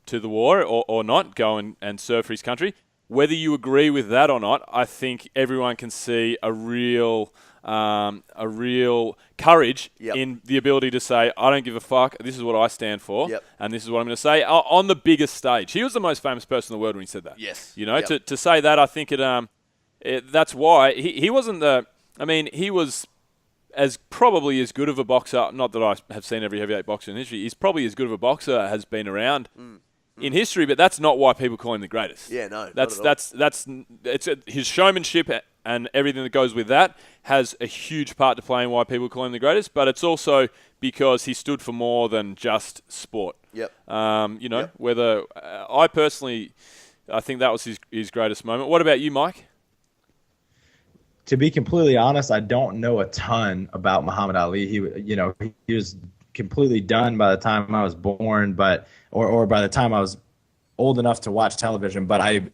to the war or not, go and serve for his country. Whether you agree with that or not, I think everyone can see a real courage in the ability to say, I don't give a fuck, this is what I stand for, and this is what I'm going to say on the biggest stage. He was the most famous person in the world when he said that. Yes. To say that, I think that's why he wasn't he was probably as good of a boxer, not that I have seen every heavyweight boxer in history, he's probably as good of a boxer has been around in history, but that's not why people call him the greatest. Yeah, no. His showmanship and everything that goes with that has a huge part to play in why people call him the greatest, but it's also because he stood for more than just sport. Yep. Whether I personally, I think that was his greatest moment. What about you, Mike? To be completely honest, I don't know a ton about Muhammad Ali. He was completely done by the time I was born, or by the time I was old enough to watch television. But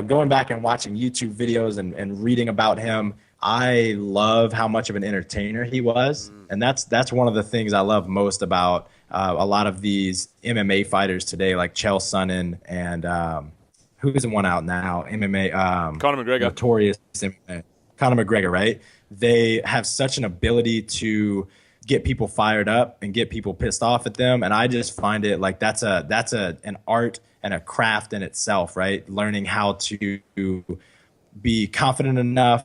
going back and watching YouTube videos and reading about him, I love how much of an entertainer he was. And that's one of the things I love most about a lot of these MMA fighters today, like Chael Sonnen and who isn't one out now? MMA. Conor McGregor. Notorious MMA. Conor McGregor, right? They have such an ability to get people fired up and get people pissed off at them, and I just find it like that's an art and a craft in itself, right? Learning how to be confident enough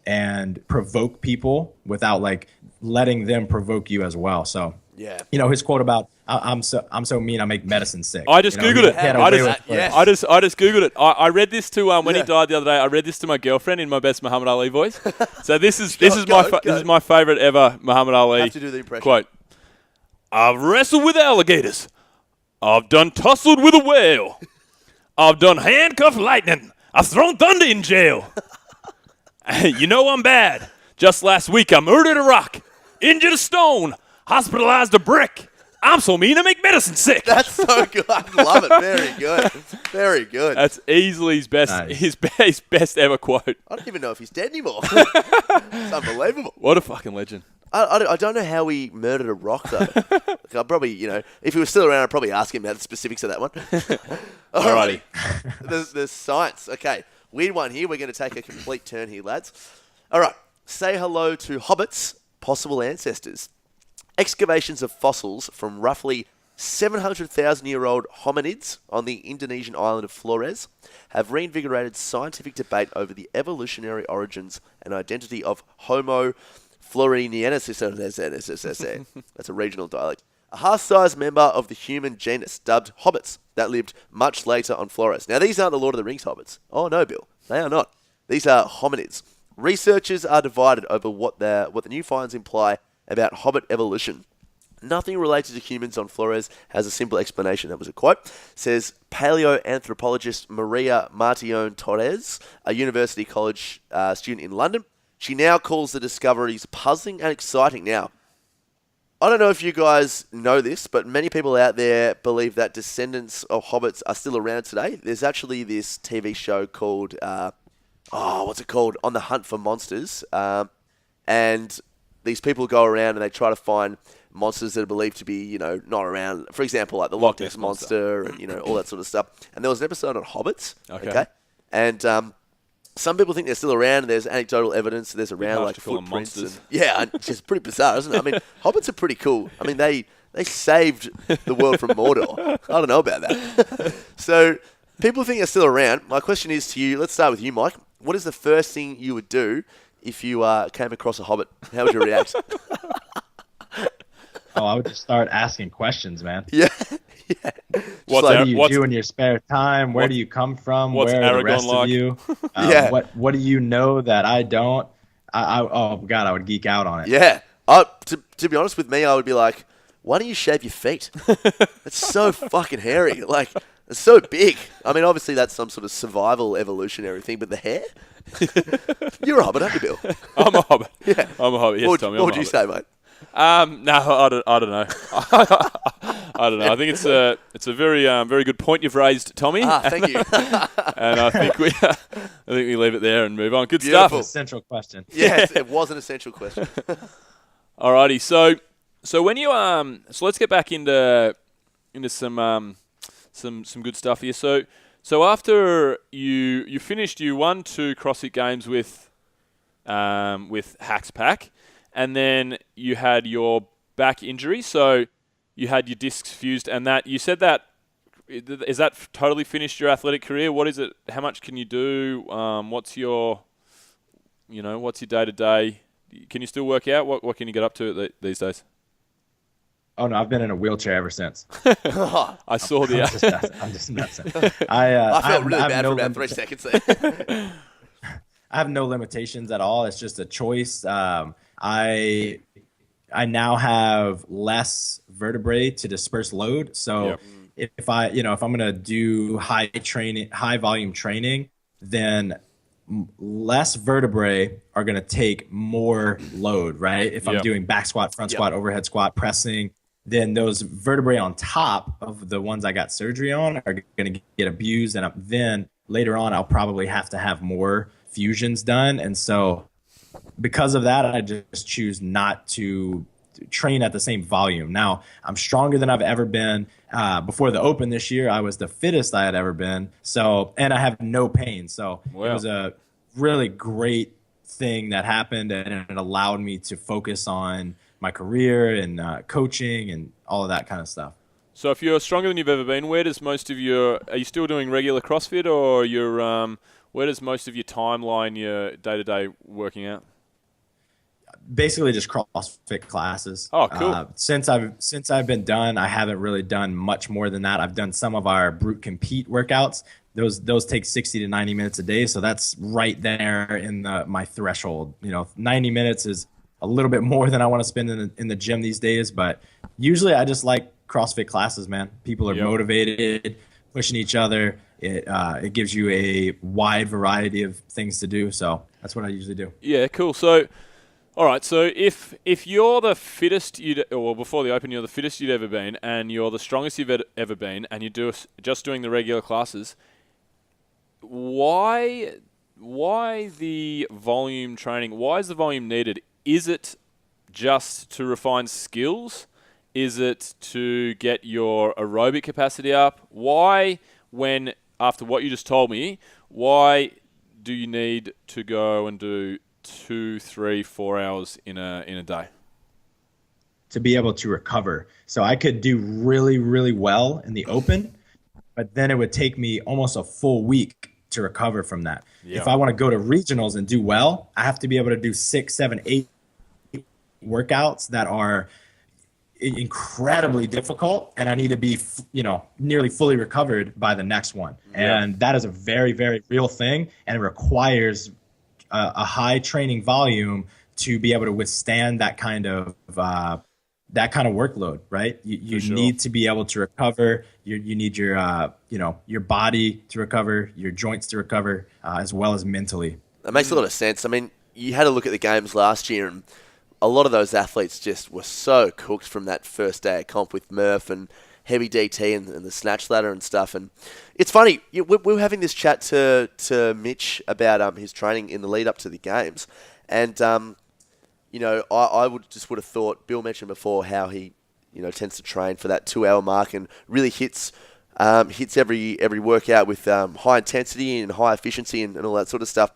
and provoke people without like letting them provoke you as well. So his quote about I'm so mean I make medicine sick. I just googled it. I just googled it. I read this to when he died the other day. I read this to my girlfriend in my best Muhammad Ali voice. So this is my favorite ever Muhammad Ali have to do the impression. quote. I've wrestled with alligators. I've done tussled with a whale. I've done handcuffed lightning. I've thrown thunder in jail. You know I'm bad. Just last week I murdered a rock, injured a stone, hospitalized a brick. I'm so mean to make medicine sick. That's so good. I love it. Very good. Very good. That's easily his best, Nice. his best ever quote. I don't even know if he's dead anymore. It's unbelievable. What a fucking legend. I don't know how he murdered a rock, though. Like, I'd probably, if he was still around, I'd probably ask him about the specifics of that one. Alrighty. There's science. Okay, weird one here. We're going to take a complete turn here, lads. All right, say hello to hobbits' possible ancestors. Excavations of fossils from roughly 700,000-year-old hominids on the Indonesian island of Flores have reinvigorated scientific debate over the evolutionary origins and identity of Homo floresiensis. That's a regional dialect. A half-sized member of the human genus dubbed hobbits that lived much later on Flores. Now, these aren't the Lord of the Rings hobbits. Oh, no, Bill. They are not. These are hominids. Researchers are divided over what the new finds imply about hobbit evolution. Nothing related to humans on Flores has a simple explanation. That was a quote. Says paleoanthropologist Maria Martione Torres, a University College student in London. She now calls the discoveries puzzling and exciting. Now, I don't know if you guys know this, but many people out there believe that descendants of hobbits are still around today. There's actually this TV show called, what's it called? On the Hunt for Monsters. And these people go around and they try to find monsters that are believed to be, not around. For example, like the Loch Ness Monster and, all that sort of stuff. And there was an episode on hobbits. Okay. And some people think they're still around, and there's anecdotal evidence that there's around, like footprints. And, it's just pretty bizarre, isn't it? I mean, hobbits are pretty cool. I mean, they saved the world from Mordor. I don't know about that. So people think they're still around. My question is to you, let's start with you, Mike. What is the first thing you would do if you came across a hobbit? How would you react? Oh, I would just start asking questions, man. Yeah. What do you do in your spare time? Where do you come from? What's Where are the Aragorn rest like? of you? Yeah. What do you know that I don't? Oh, God, I would geek out on it. Yeah. To be honest with me, I would be like, why don't you shave your feet? It's so fucking hairy. Like, it's so big. I mean, obviously that's some sort of survival evolutionary thing, but the hair? You're a hobbit, aren't you, Bill? I'm a hobbit. Yeah. I'm a hobbit. Yes, What Tommy. would you say, mate? No, I don't know. I don't know. I think it's a very good point you've raised, Tommy. Thank you. And I think we leave it there and move on. Good Beautiful. stuff. Essential question. Yes, it was an essential question. Alrighty, so when you so let's get back into some good stuff here. So after you finished, you won 2 CrossFit Games with Hacks Pack, and then you had your back injury. So you had your discs fused, and that you said that is that totally finished your athletic career? What is it? How much can you do? What's your day to day? Can you still work out? What can you get up to these days? Oh, no, I've been in a wheelchair ever since. I saw the. I'm just nuts. I felt really bad for about 3 seconds there. I have no limitations at all. It's just a choice. I now have less vertebrae to disperse load. So if I'm going to do high volume training, then less vertebrae are going to take more load, right? If I'm doing back squat, front squat, overhead squat, pressing, then those vertebrae on top of the ones I got surgery on are going to get abused. And then later on, I'll probably have to have more fusions done. And so because of that, I just choose not to train at the same volume. Now, I'm stronger than I've ever been. Before the Open this year, I was the fittest I had ever been. So, and I have no pain. So It was a really great thing that happened, and it allowed me to focus on my career and coaching and all of that kind of stuff. So if you're stronger than you've ever been, where does most of are you still doing regular CrossFit, or where does most of your time lie in your day-to-day working out? Basically just CrossFit classes. Oh, cool. Since I've been done, I haven't really done much more than that. I've done some of our Brute Compete workouts. Those take 60 to 90 minutes a day, so that's right there in my threshold. 90 minutes is a little bit more than I want to spend in the gym these days, but usually I just like CrossFit classes, man. People are motivated, pushing each other. It gives you a wide variety of things to do, so that's what I usually do. Yeah, cool. So All right, so if you're the fittest or before the Open, you're the fittest you'd ever been, and you're the strongest you've ever been, and you're just doing the regular classes, why the volume training? Why is the volume needed? Is it just to refine skills? Is it to get your aerobic capacity up? Why, when after what you just told me, why do you need to go and do 2, 3, 4 hours in a day? To be able to recover. So I could do really, really well in the Open, but then it would take me almost a full week to recover from that. Yeah. If I want to go to regionals and do well, I have to be able to do 6, 7, 8 workouts that are incredibly difficult, and I need to be, nearly fully recovered by the next one. Yeah. And that is a very, very real thing, and it requires a high training volume to be able to withstand that kind of workload, right? You sure. need to be able to recover. You need your body to recover, your joints to recover, as well as mentally. That makes a lot of sense. I mean, you had a look at the games last year, and a lot of those athletes just were so cooked from that first day at comp with Murph and heavy DT and the snatch ladder and stuff. And it's funny, we were having this chat to Mitch about his training in the lead up to the games, and I would have thought, Bill mentioned before how he tends to train for that 2 hour mark and really hits every workout with high intensity and high efficiency and all that sort of stuff.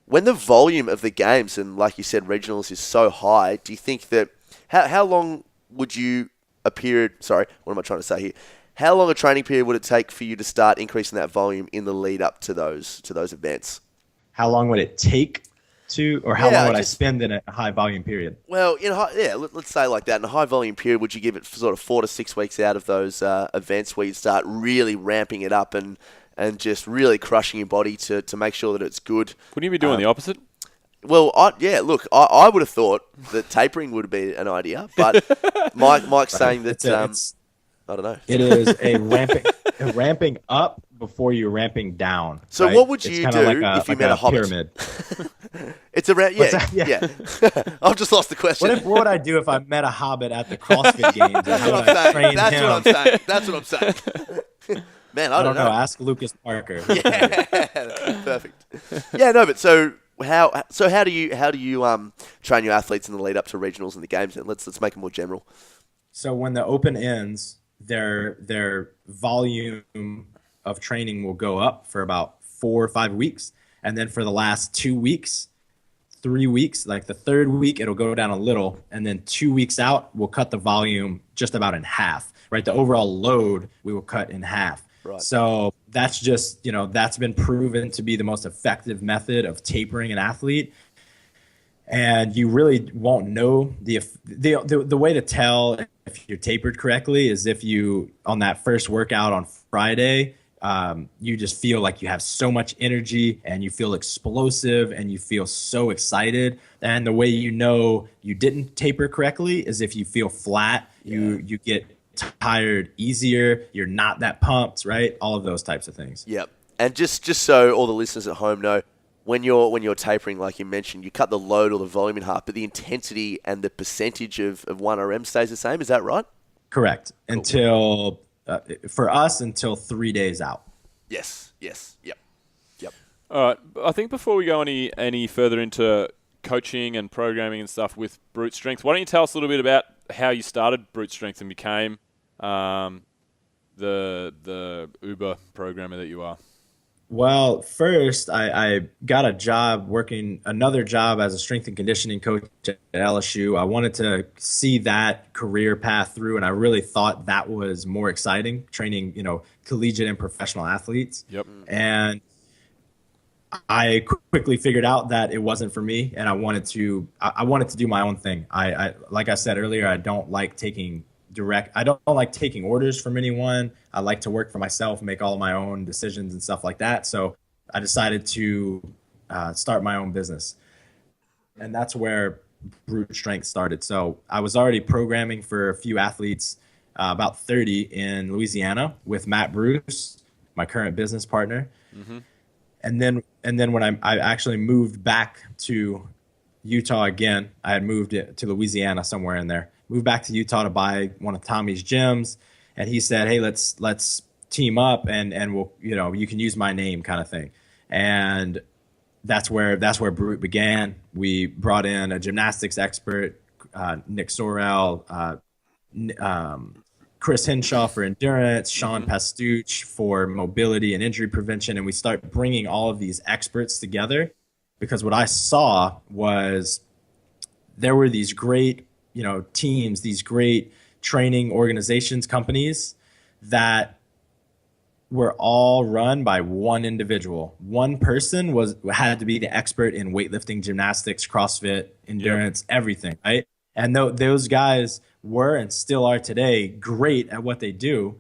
When the volume of the games and, like you said, regionals is so high, do you think that how long would you a period? Sorry, what am I trying to say here? How long a training period would it take for you to start increasing that volume in the lead up to those events? How long would it take to, or how long would I spend in a high volume period? Well, let's say like that. In a high volume period, would you give it sort of 4 to 6 weeks out of those events where you start really ramping it up and just really crushing your body to make sure that it's good? Wouldn't you be doing the opposite? Well, I would have thought that tapering would be an idea, but Mike's saying that I don't know. It is a ramping up before you're ramping down. So right? what would you do if you met a hobbit? Pyramid. It's around, yeah. I've just lost the question. What would I do if I met a hobbit at the CrossFit games? That's what I'm saying. Man, I don't know. Ask Lucas Parker. Yeah, perfect. Yeah, no, but so how do you train your athletes in the lead up to regionals and the games? And let's make it more general. So when the Open ends, their volume of training will go up for about 4 or 5 weeks, and then for the last 2 weeks, 3 weeks, like the third week, it'll go down a little, and then 2 weeks out, we'll cut the volume just about in half. Right, the overall load we will cut in half. Right. So that's just, that's been proven to be the most effective method of tapering an athlete. And you really won't know the way to tell if you're tapered correctly is if you, on that first workout on Friday, you just feel like you have so much energy and you feel explosive and you feel so excited. And the way you know you didn't taper correctly is if you feel flat, you get tired easier, you're not that pumped, right? All of those types of things. Yep. And just so all the listeners at home know, when you're tapering, like you mentioned, you cut the load or the volume in half, but the intensity and the percentage of 1RM stays the same. Is that right? Correct. Cool. Until for us, until 3 days out. Yes. Yep. All right. I think before we go any further into coaching and programming and stuff with Brute Strength, why don't you tell us a little bit about how you started Brute Strength and became the Uber programmer that you are? Well, first I got another job as a strength and conditioning coach at LSU. I wanted to see that career path through, and I really thought that was more exciting, training, collegiate and professional athletes. Yep. And I quickly figured out that it wasn't for me, and I wanted to do my own thing. I like I said earlier, I don't like taking orders from anyone. I like to work for myself, make all of my own decisions and stuff like that. So I decided to start my own business, and that's where Brute Strength started. So I was already programming for a few athletes, about 30 in Louisiana with Matt Bruce, my current business partner. Mm-hmm. And then when I actually moved back to Utah again. I had moved it to Louisiana somewhere in there. Moved back to Utah to buy one of Tommy's gyms, and he said, "Hey, let's team up and we'll you can use my name kind of thing." And that's where Brute began. We brought in a gymnastics expert, Nick Sorrell, Chris Henshaw for endurance, Sean Pastuch for mobility and injury prevention, and we start bringing all of these experts together because what I saw was there were these great, teams, these great training organizations, companies that were all run by one individual. One person had to be the expert in weightlifting, gymnastics, CrossFit, endurance, everything, right? And those guys were and still are today great at what they do.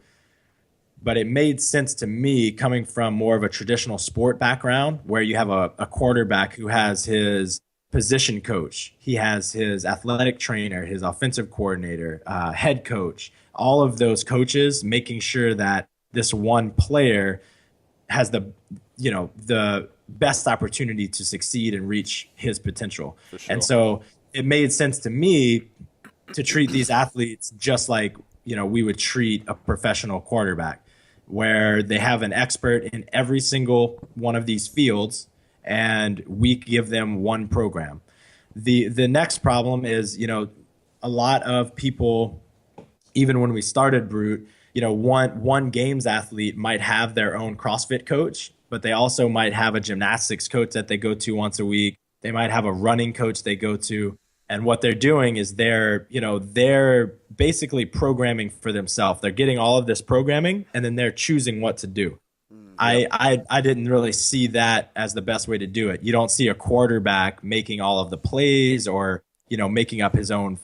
But it made sense to me coming from more of a traditional sport background where you have a quarterback who has his position coach, he has his athletic trainer, his offensive coordinator, head coach, all of those coaches making sure that this one player has the best opportunity to succeed and reach his potential. For sure. And so it made sense to me to treat these athletes just like, we would treat a professional quarterback, where they have an expert in every single one of these fields and we give them one program. The next problem is, a lot of people, even when we started Brute, one games athlete might have their own CrossFit coach, but they also might have a gymnastics coach that they go to once a week. They might have a running coach they go to. And what they're doing is they're basically programming for themselves. They're getting all of this programming and then they're choosing what to do. I didn't really see that as the best way to do it. You don't see a quarterback making all of the plays or, making up his own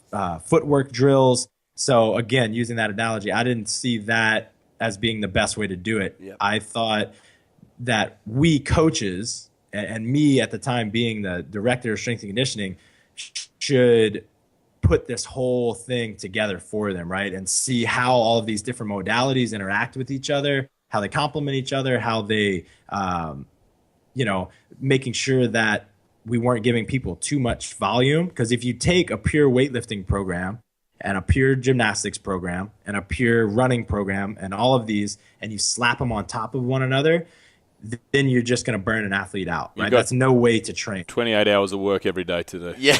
footwork drills. So again, using that analogy, I didn't see that as being the best way to do it. Yep. I thought that we coaches, and me at the time being the director of strength and conditioning, should put this whole thing together for them, right? And see how all of these different modalities interact with each other, how they complement each other, how they, making sure that we weren't giving people too much volume. Because if you take a pure weightlifting program and a pure gymnastics program and a pure running program and all of these, and you slap them on top of one another, then you're just going to burn an athlete out, right? That's no way to train. 28 hours of work every day to do. Yeah.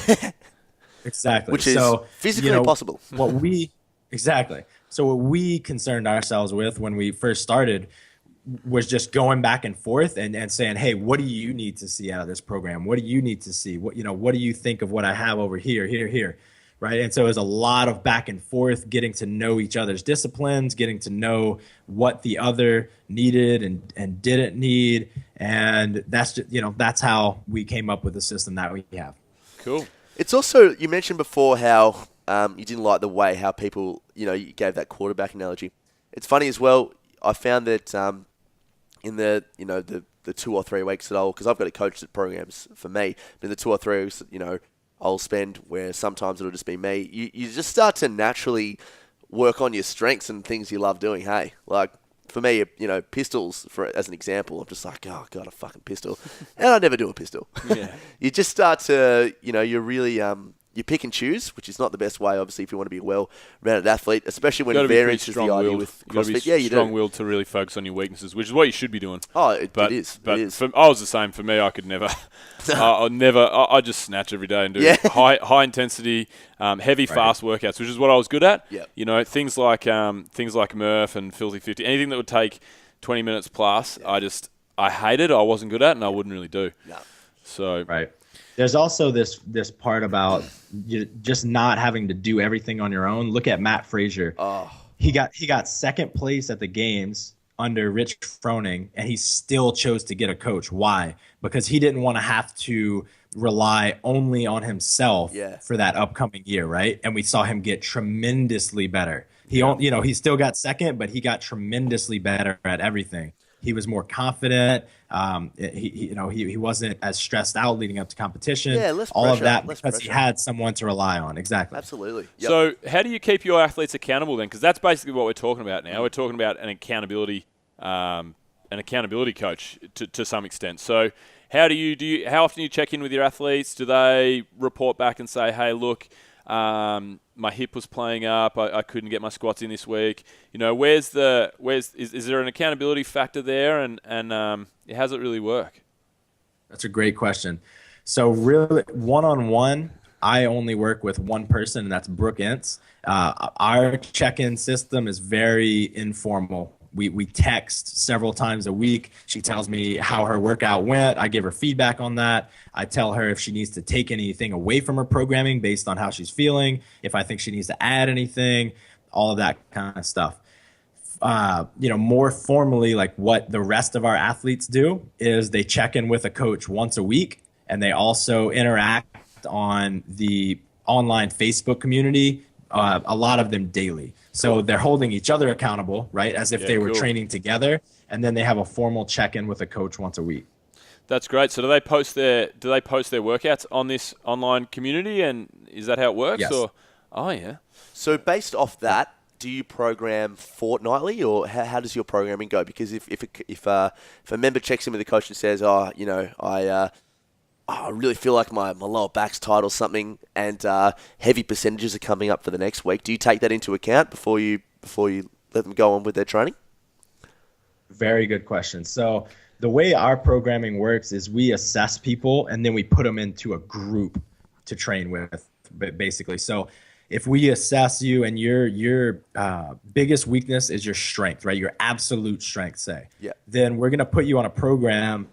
Exactly. Which is physically impossible. So what we concerned ourselves with when we first started was just going back and forth and saying, hey, what do you need to see out of this program? What do you need to see? What do you think of what I have over here? Right. And so it was a lot of back and forth, getting to know each other's disciplines, getting to know what the other needed and didn't need. And that's just, that's how we came up with the system that we have. Cool. It's also, you mentioned before how you didn't like the way how people, you gave that quarterback analogy. It's funny as well. I found that in the 2 or 3 weeks that because I've got a coach that programs for me, but in the 2 or 3 weeks, I'll spend where sometimes it'll just be me. You just start to naturally work on your strengths and things you love doing. Hey, like for me, pistols, as an example, I'm just like, oh God, a fucking pistol. And I never do a pistol. Yeah. You just start to, you're really, you pick and choose, which is not the best way, obviously, if you want to be a well-rounded athlete, especially when variance is the idea with CrossFit. Yeah, you do. Strong-willed to really focus on your weaknesses, which is what you should be doing. Oh, it is. But I was the same. For me, I could never. I just snatch every day and do high intensity, heavy, fast workouts, which is what I was good at. Yep. Things like Murph and Filthy 50, anything that would take 20 minutes plus, I hated. I wasn't good at, and I wouldn't really do. No. So right. There's also this part about you just not having to do everything on your own. Look at Matt Frazier. Oh. He got second place at the games under Rich Froning, and he still chose to get a coach. Why? Because he didn't want to have to rely only on himself for that upcoming year, right? And we saw him get tremendously better. He still got second, but he got tremendously better at everything. He was more confident. He wasn't as stressed out leading up to competition. Yeah, less all pressure, of that because he had someone to rely on. Exactly. Absolutely. Yep. So how do you keep your athletes accountable then? Because that's basically what we're talking about now. We're talking about an accountability coach to some extent. So How often do you check in with your athletes? Do they report back and say, hey, look, my hip was playing up, I couldn't get my squats in this week? Is there an accountability factor there, and how does it really work? That's a great question. So really, one-on-one, I only work with one person, and that's Brooke Ince. Our check-in system is very informal. We text several times a week. She tells me how her workout went. I give her feedback on that. I tell her if she needs to take anything away from her programming based on how she's feeling, if I think she needs to add anything, all of that kind of stuff. More formally, like what the rest of our athletes do is they check in with a coach once a week, and they also interact on the online Facebook community, a lot of them daily. So they're holding each other accountable, right, as if they were training together, and then they have a formal check-in with a coach once a week. That's great. So do they post their workouts on this online community, and is that how it works? Yes. Oh yeah. So based off that, do you program fortnightly, or how does your programming go? Because if a member checks in with the coach and says, I really feel like my lower back's tight or something, and heavy percentages are coming up for the next week, do you take that into account before you let them go on with their training? Very good question. So the way our programming works is we assess people, and then we put them into a group to train with, basically. So if we assess you and your biggest weakness is your strength, right? Your absolute strength, say. Yeah. Then we're going to put you on a program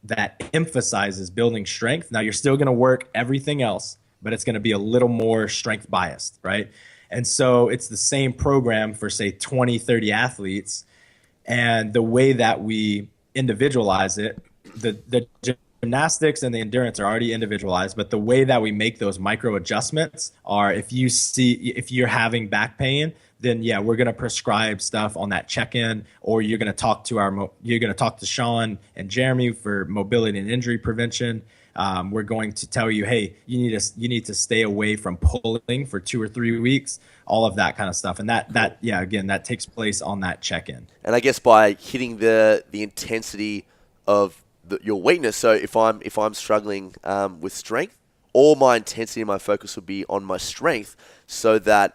that emphasizes building strength. Now, you're still going to work everything else, but it's going to be a little more strength biased, right? And so it's the same program for, say, 20, 30 athletes. And the way that we individualize it, the gymnastics and the endurance are already individualized, but the way that we make those micro adjustments are if you're having back pain, then yeah, we're going to prescribe stuff on that check-in, or you're going to talk to Sean and Jeremy for mobility and injury prevention. We're going to tell you, hey, you need to stay away from pulling for 2 or 3 weeks, all of that kind of stuff. And that takes place on that check-in. And I guess by hitting the intensity of your weakness. So if I'm struggling with strength, all my intensity and my focus will be on my strength, so that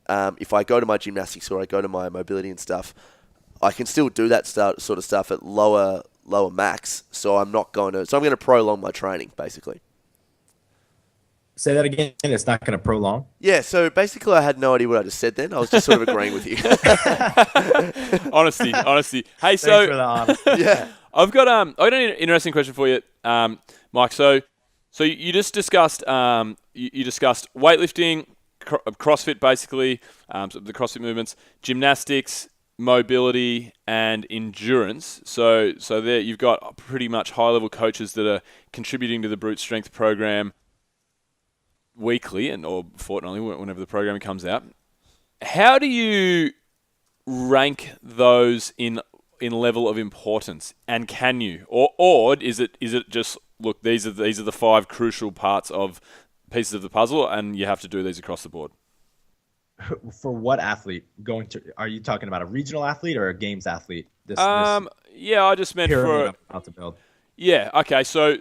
if I go to my gymnastics or I go to my mobility and stuff, I can still do that sort of stuff at lower max. So I'm going to prolong my training, basically. Say that again. It's not going to prolong. Yeah. So basically, I had no idea what I just said. Then I was just sort of agreeing with you. Honesty. Hey, Thanks for the honesty. Yeah. I've got an interesting question for you, Mike. So you just discussed you discussed weightlifting, CrossFit, basically, the CrossFit movements, gymnastics, mobility, and endurance. So there you've got pretty much high-level coaches that are contributing to the Brute Strength program weekly or fortnightly, whenever the program comes out. How do you rank those in level of importance, and can you, or is it just, look, these are the 5 crucial pieces of the puzzle, and you have to do these across the board? For what athlete? Are you talking about a regional athlete or a games athlete? Yeah, I just meant for about to build. Yeah, okay. So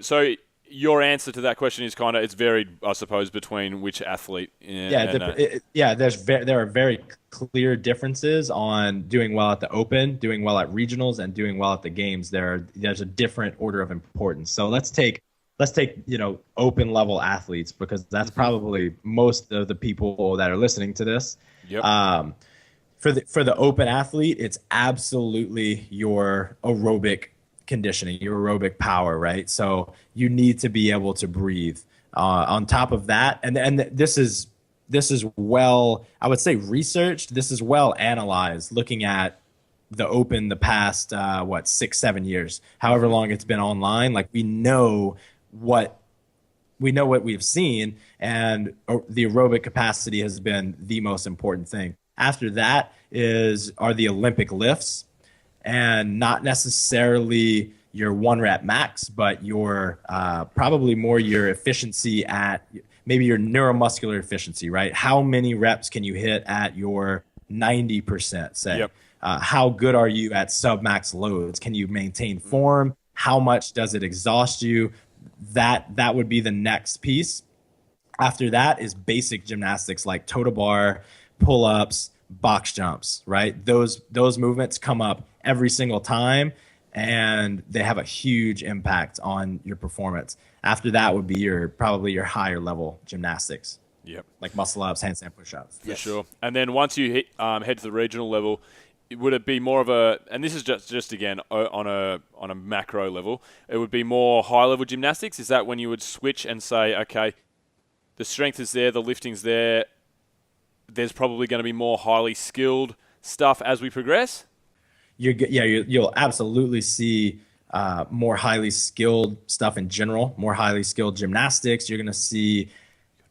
your answer to that question is it's varied, I suppose, between which athlete. There are very clear differences on doing well at the Open, doing well at regionals, and doing well at the games. There's a different order of importance. So let's take Open level athletes, because that's probably most of the people that are listening to this. Yep. For the Open athlete, it's absolutely your aerobic conditioning, your aerobic power, right? So you need to be able to breathe. On top of that, and this is well, I would say, researched. This is well analyzed, looking at the Open the past 6-7 years, however long it's been online. Like, we know what we've seen, and the aerobic capacity has been the most important thing. After that are the Olympic lifts, and not necessarily your 1 rep max, but your probably more your efficiency at maybe your neuromuscular efficiency, right? How many reps can you hit at your 90%, say? Yep. How good are you at sub-max loads? Can you maintain form? How much does it exhaust you? That would be the next piece. After that is basic gymnastics like toe to bar, pull-ups, box jumps, right? Those movements come up every single time, and they have a huge impact on your performance. After that would be probably your higher level gymnastics. Yep. Like muscle ups, handstand push-ups. For sure. And then once you head to the regional level, would it be more of a, and this is just again on a macro level, it would be more high level gymnastics? Is that when you would switch and say, okay, the strength is there, the lifting's there, there's probably going to be more highly skilled stuff as we progress? You'll absolutely see more highly skilled stuff in general, more highly skilled gymnastics. You're going to see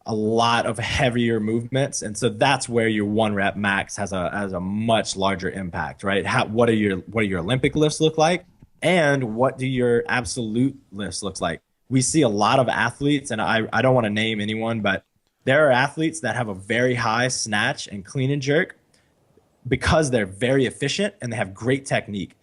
a lot of heavier movements, and so that's where your 1 rep max has a much larger impact, right? What do your Olympic lifts look like, and what do your absolute lifts look like? We see a lot of athletes, and I don't want to name anyone, but there are athletes that have a very high snatch and clean and jerk because they're very efficient and they have great technique.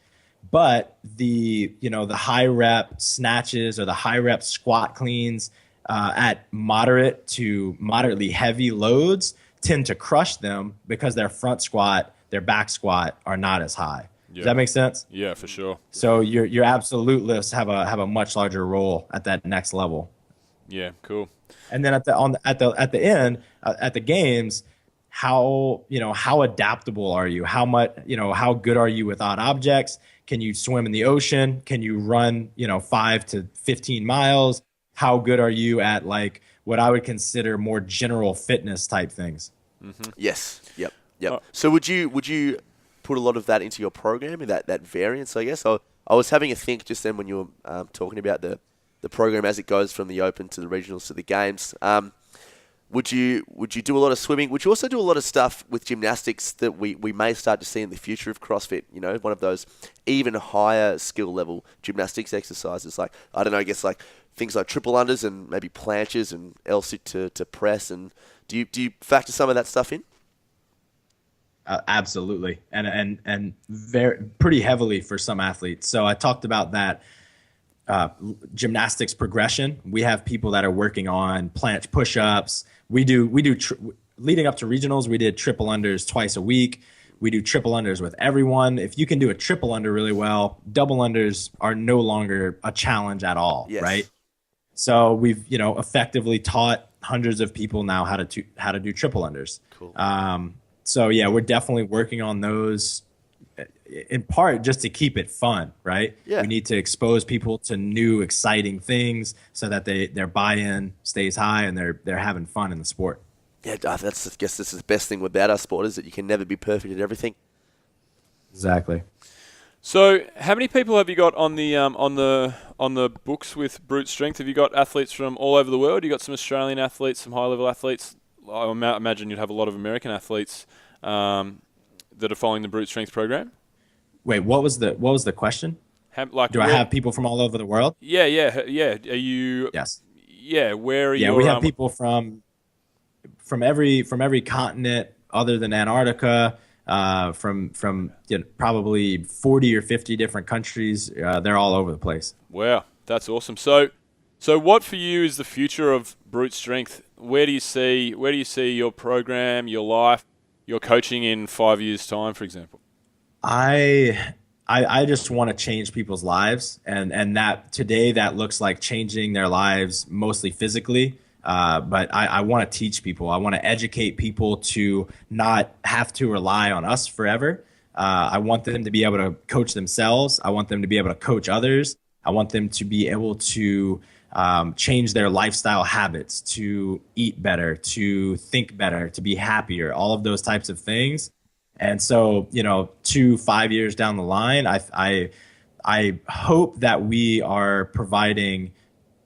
But the high rep snatches or the high rep squat cleans at moderate to moderately heavy loads tend to crush them because their front squat, their back squat are not as high. Yeah. Does that make sense? Yeah, for sure. So your absolute lifts have a much larger role at that next level. Yeah, cool. And then at the end at the games, how adaptable are you? How good are you with odd objects? Can you swim in the ocean? Can you run 5 to 15 miles? How good are you at like what I would consider more general fitness type things? Mm-hmm. Yes. Yep. So would you put a lot of that into your program, that variance, I guess? I was having a think just then when you were talking about the program as it goes from the Open to the regionals to the games. Would you do a lot of swimming? Would you also do a lot of stuff with gymnastics that we may start to see in the future of CrossFit? One of those even higher skill level gymnastics exercises, like, I don't know, I guess like things like triple unders and maybe planches and L-sit to press. And do you factor some of that stuff in? Absolutely, and very pretty heavily for some athletes. So I talked about that gymnastics progression. We have people that are working on planche push-ups. We do leading up to regionals. We did triple unders twice a week. We do triple unders with everyone. If you can do a triple under really well, double unders are no longer a challenge at all, yes. Right? So we've effectively taught hundreds of people now how to do triple unders. Cool. So yeah, we're definitely working on those in part just to keep it fun, right? Yeah. We need to expose people to new, exciting things so that their buy-in stays high and they're having fun in the sport. Yeah, I guess this is the best thing about our sport is that you can never be perfect at everything. Exactly. So, how many people have you got on the books with Brute Strength? Have you got athletes from all over the world? You got some Australian athletes, some high-level athletes. I imagine you'd have a lot of American athletes that are following the Brute Strength program. Wait, what was the question? Do I have people from all over the world? Yeah. Are you? Yes. Yeah. Where are you? Yeah, we have people from every continent other than Antarctica. From probably 40 or 50 different countries. They're all over the place. Wow, that's awesome. So what for you is the future of Brute Strength? Where do you see your program, your life, your coaching in 5 years' time, for example? I just want to change people's lives, and that today that looks like changing their lives mostly physically. But I want to teach people. I want to educate people to not have to rely on us forever. I want them to be able to coach themselves. I want them to be able to coach others. I want them to be able to change their lifestyle habits, to eat better, to think better, to be happier, all of those types of things. And so, 2-5 years down the line, I hope that we are providing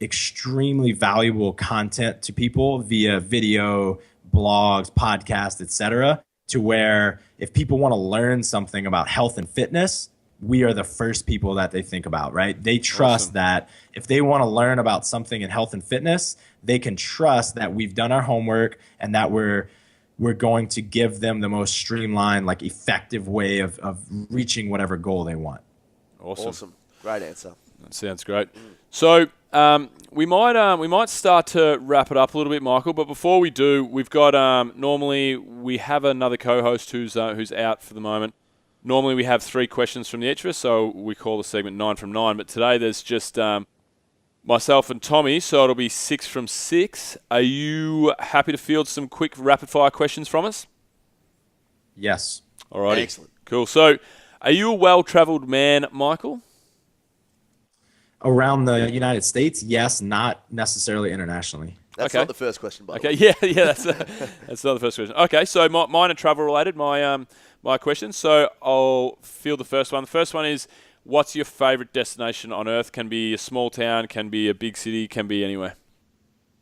extremely valuable content to people via video, blogs, podcasts, etc., to where if people want to learn something about health and fitness, we are the first people that they think about, right? They trust awesome. That if they want to learn about something in health and fitness, they can trust that we've done our homework and that we're going to give them the most streamlined, effective way of reaching whatever goal they want. Awesome. Great answer. That sounds great. So we might start to wrap it up a little bit, Michael. But before we do, we've got normally we have another co-host who's out for the moment. Normally we have 3 questions from the each of us, so we call the segment 9 from 9. But today there's just myself and Tommy, so it'll be 6 from 6. Are you happy to field some quick rapid-fire questions from us? Yes. Alrighty. Excellent. Cool. So, are you a well-travelled man, Michael? Around the United States, yes, not necessarily internationally. That's Okay. not the first question, by the Okay, way. yeah, that's not the first question. Okay, so mine are travel-related, my questions. So, I'll field the first one. The first one is, what's your favourite destination on Earth? Can be a small town, can be a big city, can be anywhere.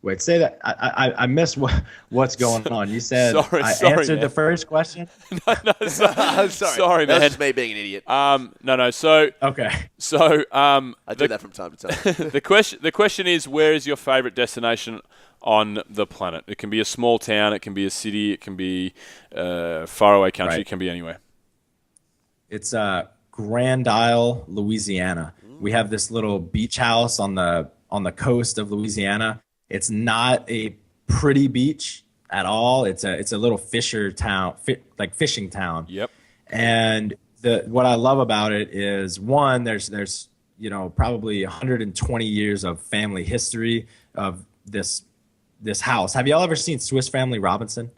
Wait, say that. I missed what's going on. You said Sorry, I sorry, answered man. the first question. I'm sorry. Sorry, That was man. just me being an idiot. No. So, Okay. I do that from time to time. the question is, where is your favourite destination on the planet? It can be a small town, it can be a city, it can be a faraway country, Right. it can be anywhere. It's Grand Isle, Louisiana. We have this little beach house on the coast of Louisiana. It's not a pretty beach at all. It's a little fisher town, like fishing town. Yep. And what I love about it is, one, there's probably 120 years of family history of this house. Have y'all ever seen Swiss Family Robinson?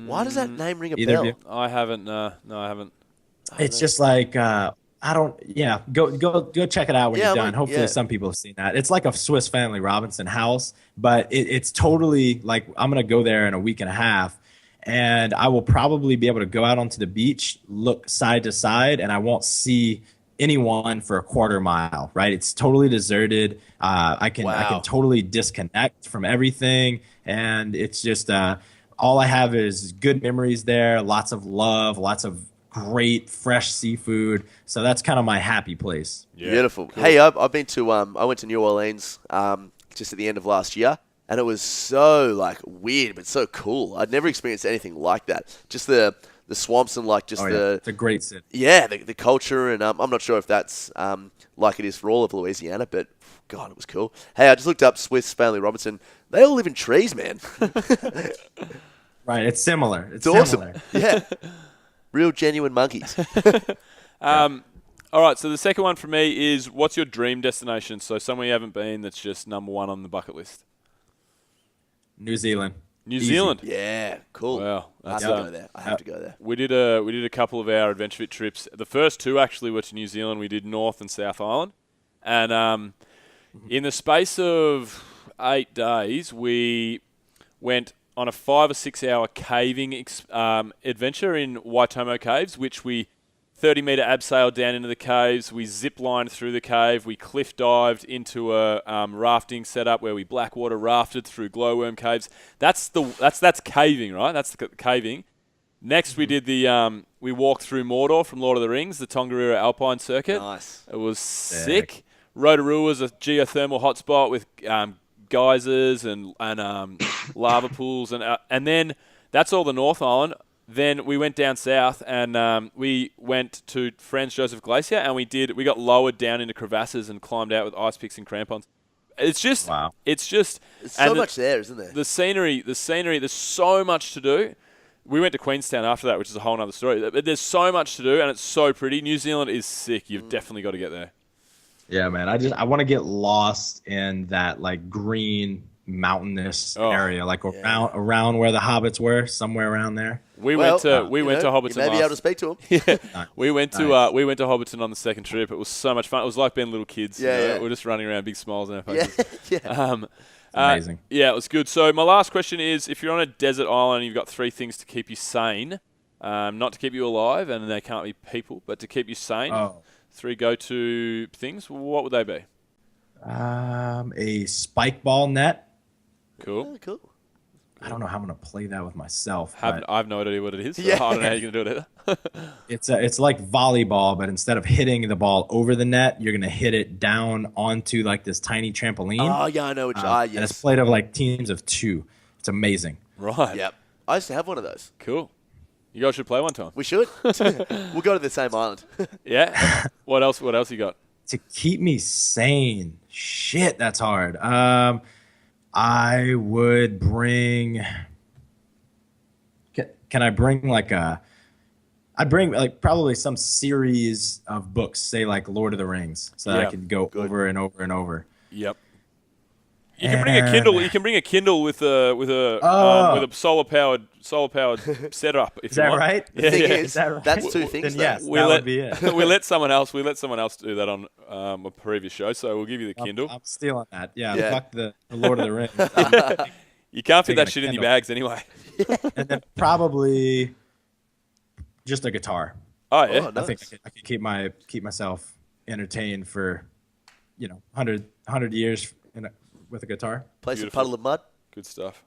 Why does that name ring a Either of bell? you? I haven't. No, I haven't. It's just like go check it out when Yeah, you're done. Hopefully some people have seen that. It's like a Swiss Family Robinson house, but it's totally like, I'm gonna go there in a week and a half, and I will probably be able to go out onto the beach, look side to side, and I won't see anyone for a quarter mile. Right? It's totally deserted. I can totally disconnect from everything, and it's just all I have is good memories there. Lots of love. Lots of great fresh seafood. So that's kind of my happy place. Yeah. Beautiful. Cool. Hey, I've been to I went to New Orleans just at the end of last year, and it was so like weird but so cool. I'd never experienced anything like that. Just the swamps and like just It's a great city. the culture, and I'm not sure if that's like it is for all of Louisiana, but God, it was cool. Hey, I just looked up Swiss Family Robinson. They all live in trees, man. Right. It's similar. It's Awesome. similar. Yeah. Real genuine monkeys. All right, so the second one for me is, what's your dream destination? So somewhere you haven't been that's just number 1 on the bucket list. New Zealand. New Easy. Zealand. Yeah, cool. Wow, I have that's to go there. I have to go there. We did a couple of our Adventure Fit trips. The first 2 actually were to New Zealand. We did North and South Island, and in the space of 8 days, we went on a 5 or 6 hour caving adventure in Waitomo Caves, which we 30-meter abseiled down into the caves. We zip-lined through the cave. We cliff dived into a rafting setup where we blackwater rafted through glowworm caves. That's caving, right? That's the caving. Next, we did we walked through Mordor from Lord of the Rings, the Tongariro Alpine Circuit. Nice. It was sick. Rotorua was a geothermal hotspot with geysers and lava pools, and then that's all the North Island. Then we went down south, and we went to Franz Josef Glacier, and we got lowered down into crevasses and climbed out with ice picks and crampons. It's just Wow. It's just There's so much there, isn't there? the scenery. There's so much to do. We went to Queenstown after that, which is a whole other story. But there's so much to do, and it's so pretty. New Zealand is sick. You've definitely got to get there. Yeah, man. I want to get lost in that like green mountainous area, like around where the hobbits were, somewhere around there. We went to Hobbiton. You may be able to speak to him. Yeah, we went to Hobbiton on the second trip. It was so much fun. It was like being little kids. Yeah. We're just running around, big smiles on our Yeah, faces. yeah. Amazing. Yeah, it was good. So my last question is, if you're on a desert island and you've got 3 things to keep you sane, not to keep you alive, and they can't be people, but to keep you sane, 3 go-to things, what would they be? A spike ball net. Cool. Oh, cool. I don't know how I'm gonna play that with myself. I have no idea what it is. So Yeah. I don't know how you're going to do it either. It's like volleyball, but instead of hitting the ball over the net, you're gonna hit it down onto like this tiny trampoline. Oh, yeah, I know what And it's yes. played of like teams of 2. It's amazing. Right. Yep. I used to have one of those. Cool. You guys should play one time. We should. We'll go to the same island. Yeah. What else you got? To keep me sane, shit, that's hard. I would bring. Can I bring like a? I'd bring like probably some series of books, say like Lord of the Rings, so that I Yeah. can go Good. over and over and over. Yep. You can bring a Kindle. You can bring a Kindle with a solar powered setup if Is you that want. right? The thing yeah. is, that right? that's two things. Then though. yes, We that let would be it. we let someone else do that on a previous show. So we'll give you the Kindle. I'm stealing that. Yeah, Yeah. fuck the Lord of the Rings. You can't fit taking that a shit in your Kindle. bags anyway. And then probably just a guitar. Oh yeah. Oh, I think nice. I could keep myself entertained for 100 years with a guitar. Play some Beautiful. Puddle of Mud. Good stuff.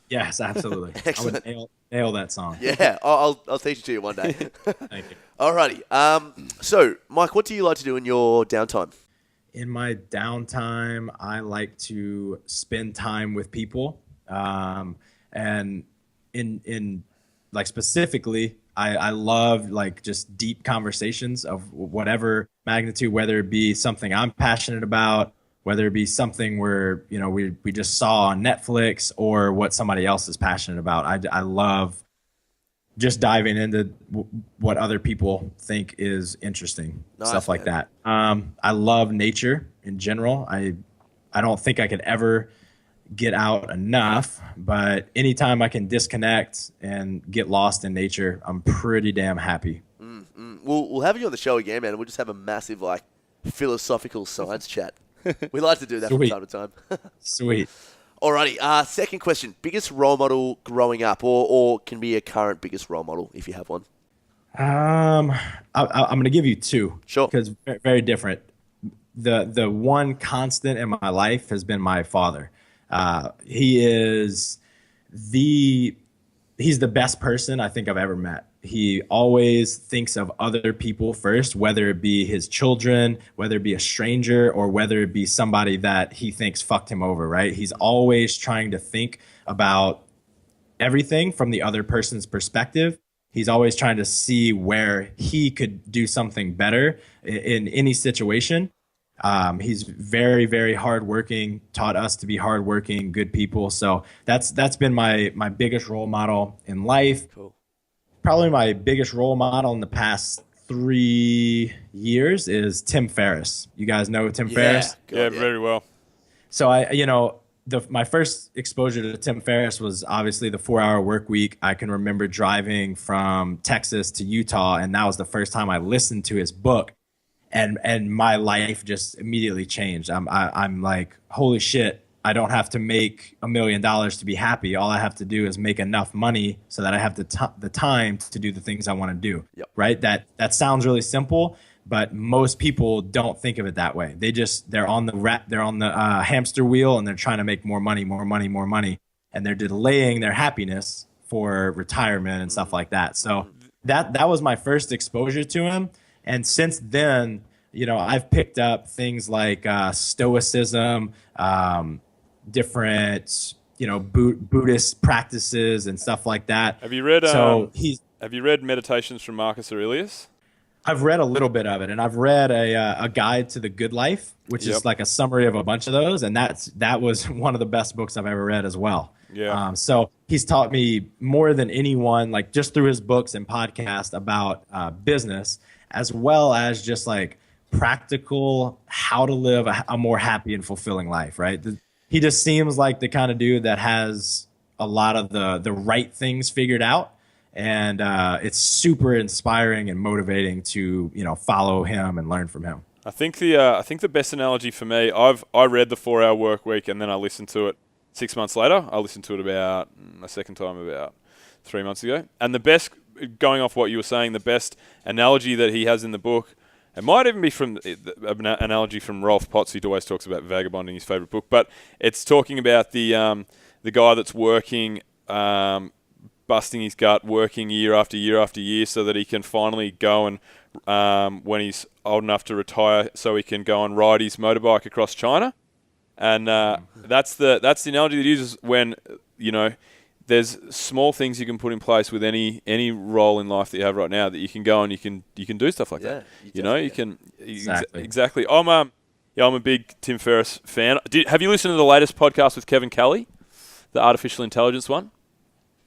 Yes, absolutely. Excellent. I would nail that song. Yeah, I'll teach it to you one day. Thank you. Alrighty. So, Mike, what do you like to do in your downtime? In my downtime, I like to spend time with people, and in like specifically, I love like just deep conversations of whatever magnitude, whether it be something I'm passionate about, whether it be something where we just saw on Netflix, or what somebody else is passionate about. I love just diving into what other people think is interesting, Nice, stuff like man. that. I love nature in general. I don't think I could ever get out enough, but anytime I can disconnect and get lost in nature, I'm pretty damn happy. We'll have you on the show again, man. And we'll just have a massive like philosophical science chat. We like to do that Sweet. from time to time. Sweet. Alrighty. Second question: biggest role model growing up, or can be a current biggest role model if you have one. I'm going to give you two. Sure. Because very different. The one constant in my life has been my father. He's the best person I think I've ever met. He always thinks of other people first, whether it be his children, whether it be a stranger, or whether it be somebody that he thinks fucked him over, right? He's always trying to think about everything from the other person's perspective. He's always trying to see where he could do something better in any situation. He's very, very hardworking, taught us to be hardworking, good people. So that's been my biggest role model in life. Cool. Probably my biggest role model in the past 3 years is Tim Ferriss. You guys know Tim Ferriss? Yeah, very well. So my first exposure to Tim Ferriss was obviously the 4-Hour Work Week. I can remember driving from Texas to Utah, and that was the first time I listened to his book, and my life just immediately changed. I'm like, holy shit, I don't have to make $1 million to be happy. All I have to do is make enough money so that I have the time to do the things I want to do. Yep. Right? That sounds really simple, but most people don't think of it that way. They're on the hamster wheel, and they're trying to make more money, and they're delaying their happiness for retirement and stuff like that. So that was my first exposure to him, and since then, I've picked up things like stoicism, different Buddhist practices and stuff like that. Have you read Have you read Meditations from Marcus Aurelius? I've read a little bit of it, and I've read a guide to the good life, which Yep. is like a summary of a bunch of those, and that was one of the best books I've ever read as well. Yeah. So he's taught me more than anyone, like just through his books and podcast about business, as well as just like practical how to live a more happy and fulfilling life. Right? He just seems like the kind of dude that has a lot of the right things figured out. And it's super inspiring and motivating to follow him and learn from him. I think the best analogy for me, I read the 4-Hour Work Week, and then I listened to it 6 months later. I listened to it about a second time about 3 months ago. And the best, going off what you were saying, the best analogy that he has in the book, it might even be from an analogy from Rolf Potts. He always talks about vagabonding, his favorite book, but it's talking about the guy that's working. Busting his gut, working year after year after year, so that he can finally go and, when he's old enough to retire, so he can go and ride his motorbike across China. And that's the analogy that he uses when there's small things you can put in place with any role in life that you have right now that you can go and you can do stuff like that. You can exactly. I'm a big Tim Ferriss fan. Have you listened to the latest podcast with Kevin Kelly, the artificial intelligence one?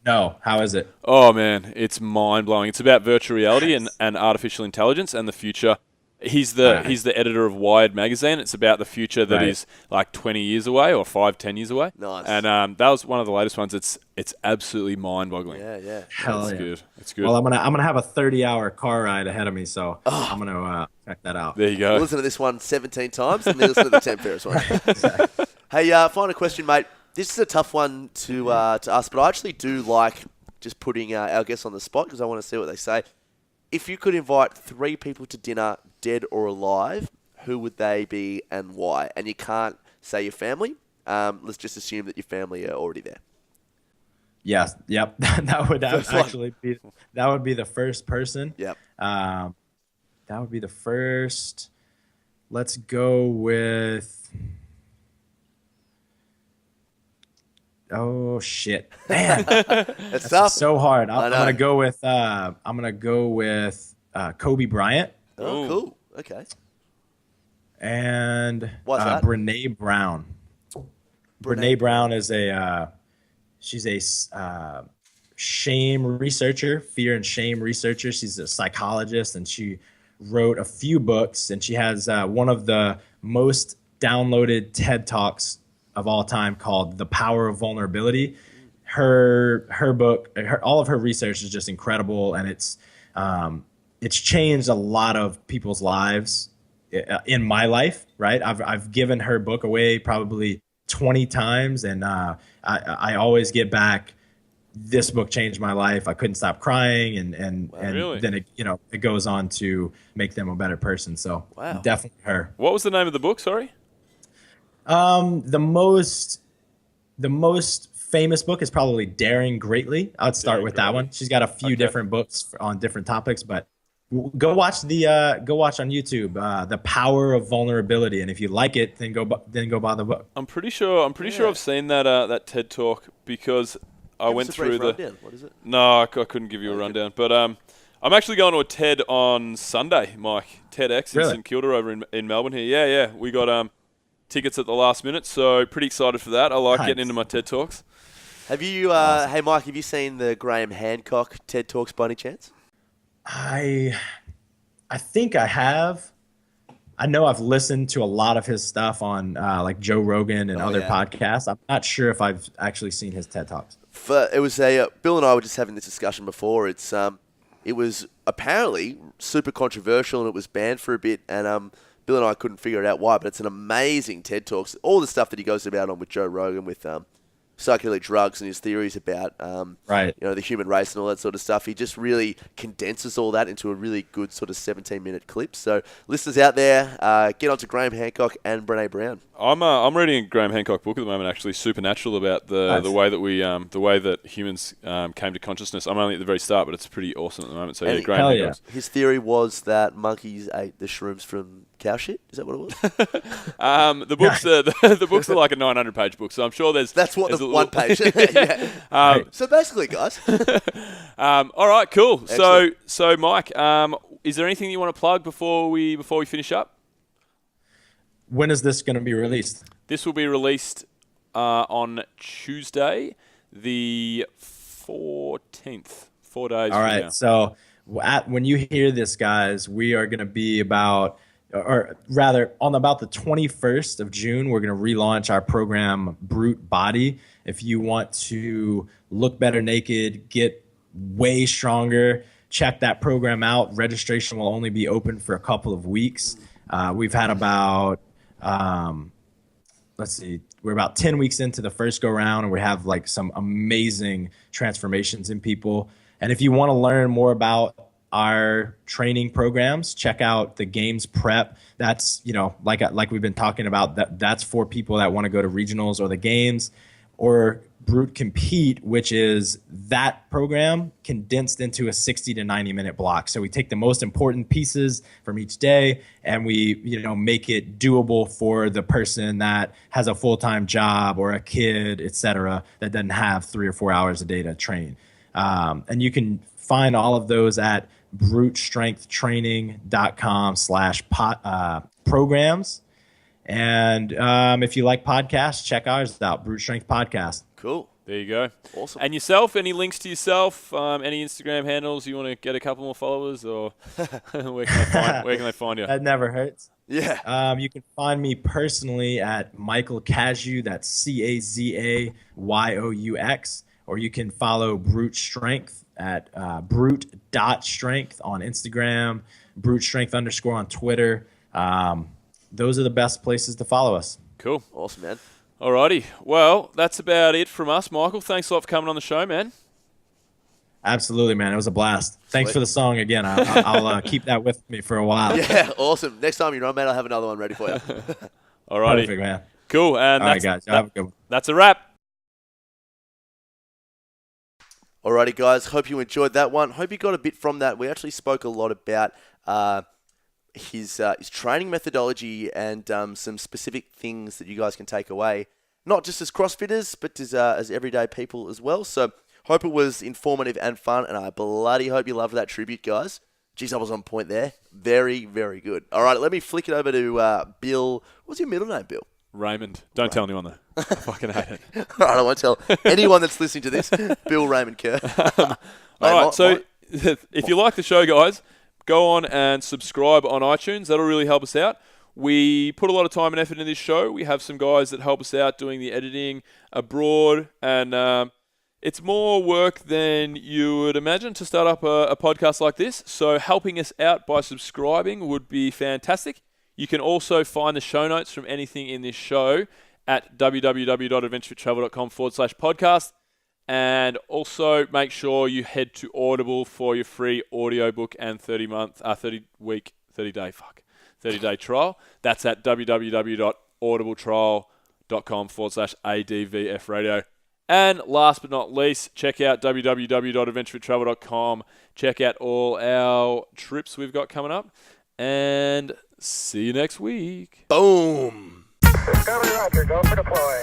No, how is it? Oh man, it's mind blowing. It's about virtual reality and artificial intelligence and the future. He's the editor of Wired magazine. It's about the future that is like 20 years away or 5-10 years away. Nice. And that was one of the latest ones. It's absolutely mind boggling. Yeah. Hell yeah. Good. It's good. Well, I'm gonna have a 30-hour car ride ahead of me, so I'm gonna check that out. There you go. We'll listen to this one 17 times and then listen to the Tim Ferriss one. Exactly. Hey, final question, mate. This is a tough one to ask, but I actually do like just putting our guests on the spot because I want to see what they say. If you could invite 3 people to dinner, dead or alive, who would they be and why? And you can't say your family. Let's just assume that your family are already there. Yes. Yep. That would actually be the first person. Yep. That would be the first. Let's go with. Oh shit, man, That's tough. so hard. I'm gonna go with Kobe Bryant. Oh, cool. Okay. And What's that? Brene Brown. Brene Brown is she's a shame researcher, fear and shame researcher. She's a psychologist, and she wrote a few books, and she has one of the most downloaded TED Talks of all time called The Power of Vulnerability. Her book, all of her research is just incredible, and it's changed a lot of people's lives in my life, right? I've given her book away probably 20 times, and I always get back, this book changed my life. I couldn't stop crying, and Really? then it goes on to make them a better person. So definitely her. What was the name of the book? Sorry. The most famous book is probably Daring Greatly. I'd start with that one. She's got a few different books on different topics, but go watch on YouTube, The Power of Vulnerability, and if you like it, then go buy the book. I'm pretty sure I've seen that TED Talk because I went through the. Rundown. What is it? No, I couldn't give you a rundown, but I'm actually going to a TED on Sunday, Mike. TEDx in St Kilda over in Melbourne here. Yeah. We got tickets at the last minute, so pretty excited for that. I like getting into my TED Talks. Have you, hey Mike, have you seen the Graham Hancock TED Talks by any chance? I think I have. I know I've listened to a lot of his stuff on like Joe Rogan and other podcasts. I'm not sure if I've actually seen his TED Talks. It was Bill and I were just having this discussion before. It was apparently super controversial and it was banned for a bit, and Bill and I couldn't figure it out why, but it's an amazing TED Talks. All the stuff that he goes about on with Joe Rogan with psychedelic drugs and his theories about the human race and all that sort of stuff. He just really condenses all that into a really good sort of 17-minute clip. So listeners out there, get onto Graham Hancock and Brene Brown. I'm reading a Graham Hancock book at the moment, actually, Supernatural, about the way that humans came to consciousness. I'm only at the very start, but it's pretty awesome at the moment. So and Graham Hancock. His theory was that monkeys ate the shrooms from cow shit. Is that what it was? The books the books are like a 900-page book, so I'm sure that's what the one page. Yeah. So basically, guys. All right, cool. Excellent. So Mike, is there anything you want to plug before we finish up? When is this going to be released? This will be released on Tuesday, the 14th. 4 days. All right. So when you hear this, guys, we are going to be on about the 21st of June, we're going to relaunch our program, Brute Body. If you want to look better naked, get way stronger, check that program out. Registration will only be open for a couple of weeks. We've had about, we're about 10 weeks into the first go round, and we have like some amazing transformations in people. And if you want to learn more about our training programs, check out the Games Prep. That's, like we've been talking about, that's for people that want to go to regionals or the games, or Brute Compete, which is that program condensed into a 60 to 90 minute block. So we take the most important pieces from each day and we, make it doable for the person that has a full-time job or a kid, etc., that doesn't have 3 or 4 hours a day to train. And you can find all of those at brutestrengthtraining.com/programs. And if you like podcasts, check ours out, Brute Strength Podcast. Cool. There you go. Awesome. And yourself, any links to yourself, any Instagram handles you want to get a couple more followers, or where can they find you? That never hurts. Yeah. You can find me personally at Michael Cazayoux, that's Cazayoux, or you can follow Brute Strength at brute.strength on Instagram, Brute Strength _ on Twitter. Those are the best places to follow us. Cool. Awesome, man. Alrighty. Well, that's about it from us, Michael. Thanks a lot for coming on the show, man. Absolutely, man. It was a blast. Thanks for the song again. I'll keep that with me for a while. Yeah, awesome. Next time you're on, man, I'll have another one ready for you. Alrighty. Perfect, man. Cool. And all right, guys. Have a good one. That's a wrap. Alrighty, guys. Hope you enjoyed that one. Hope you got a bit from that. We actually spoke a lot about his training methodology and some specific things that you guys can take away, not just as CrossFitters, but as everyday people as well. So hope it was informative and fun, and I bloody hope you loved that tribute, guys. Jeez, I was on point there. Very, very good. All right, let me flick it over to Bill. What's your middle name, Bill? Raymond. Don't tell anyone, though. I fucking hate it. All right, I won't tell anyone that's listening to this. Bill Raymond Kerr. All right, so if you like the show, guys, go on and subscribe on iTunes. That'll really help us out. We put a lot of time and effort into this show. We have some guys that help us out doing the editing abroad, and it's more work than you would imagine to start up a podcast like this. So helping us out by subscribing would be fantastic. You can also find the show notes from anything in this show at www.adventurefittravel.com/podcast. And also make sure you head to Audible for your free audiobook and 30-day trial. That's at www.audibletrial.com/ADVF radio. And last but not least, check out www.adventurefittravel.com. Check out all our trips we've got coming up. And see you next week. Boom. Discovery Roger, go for deploy.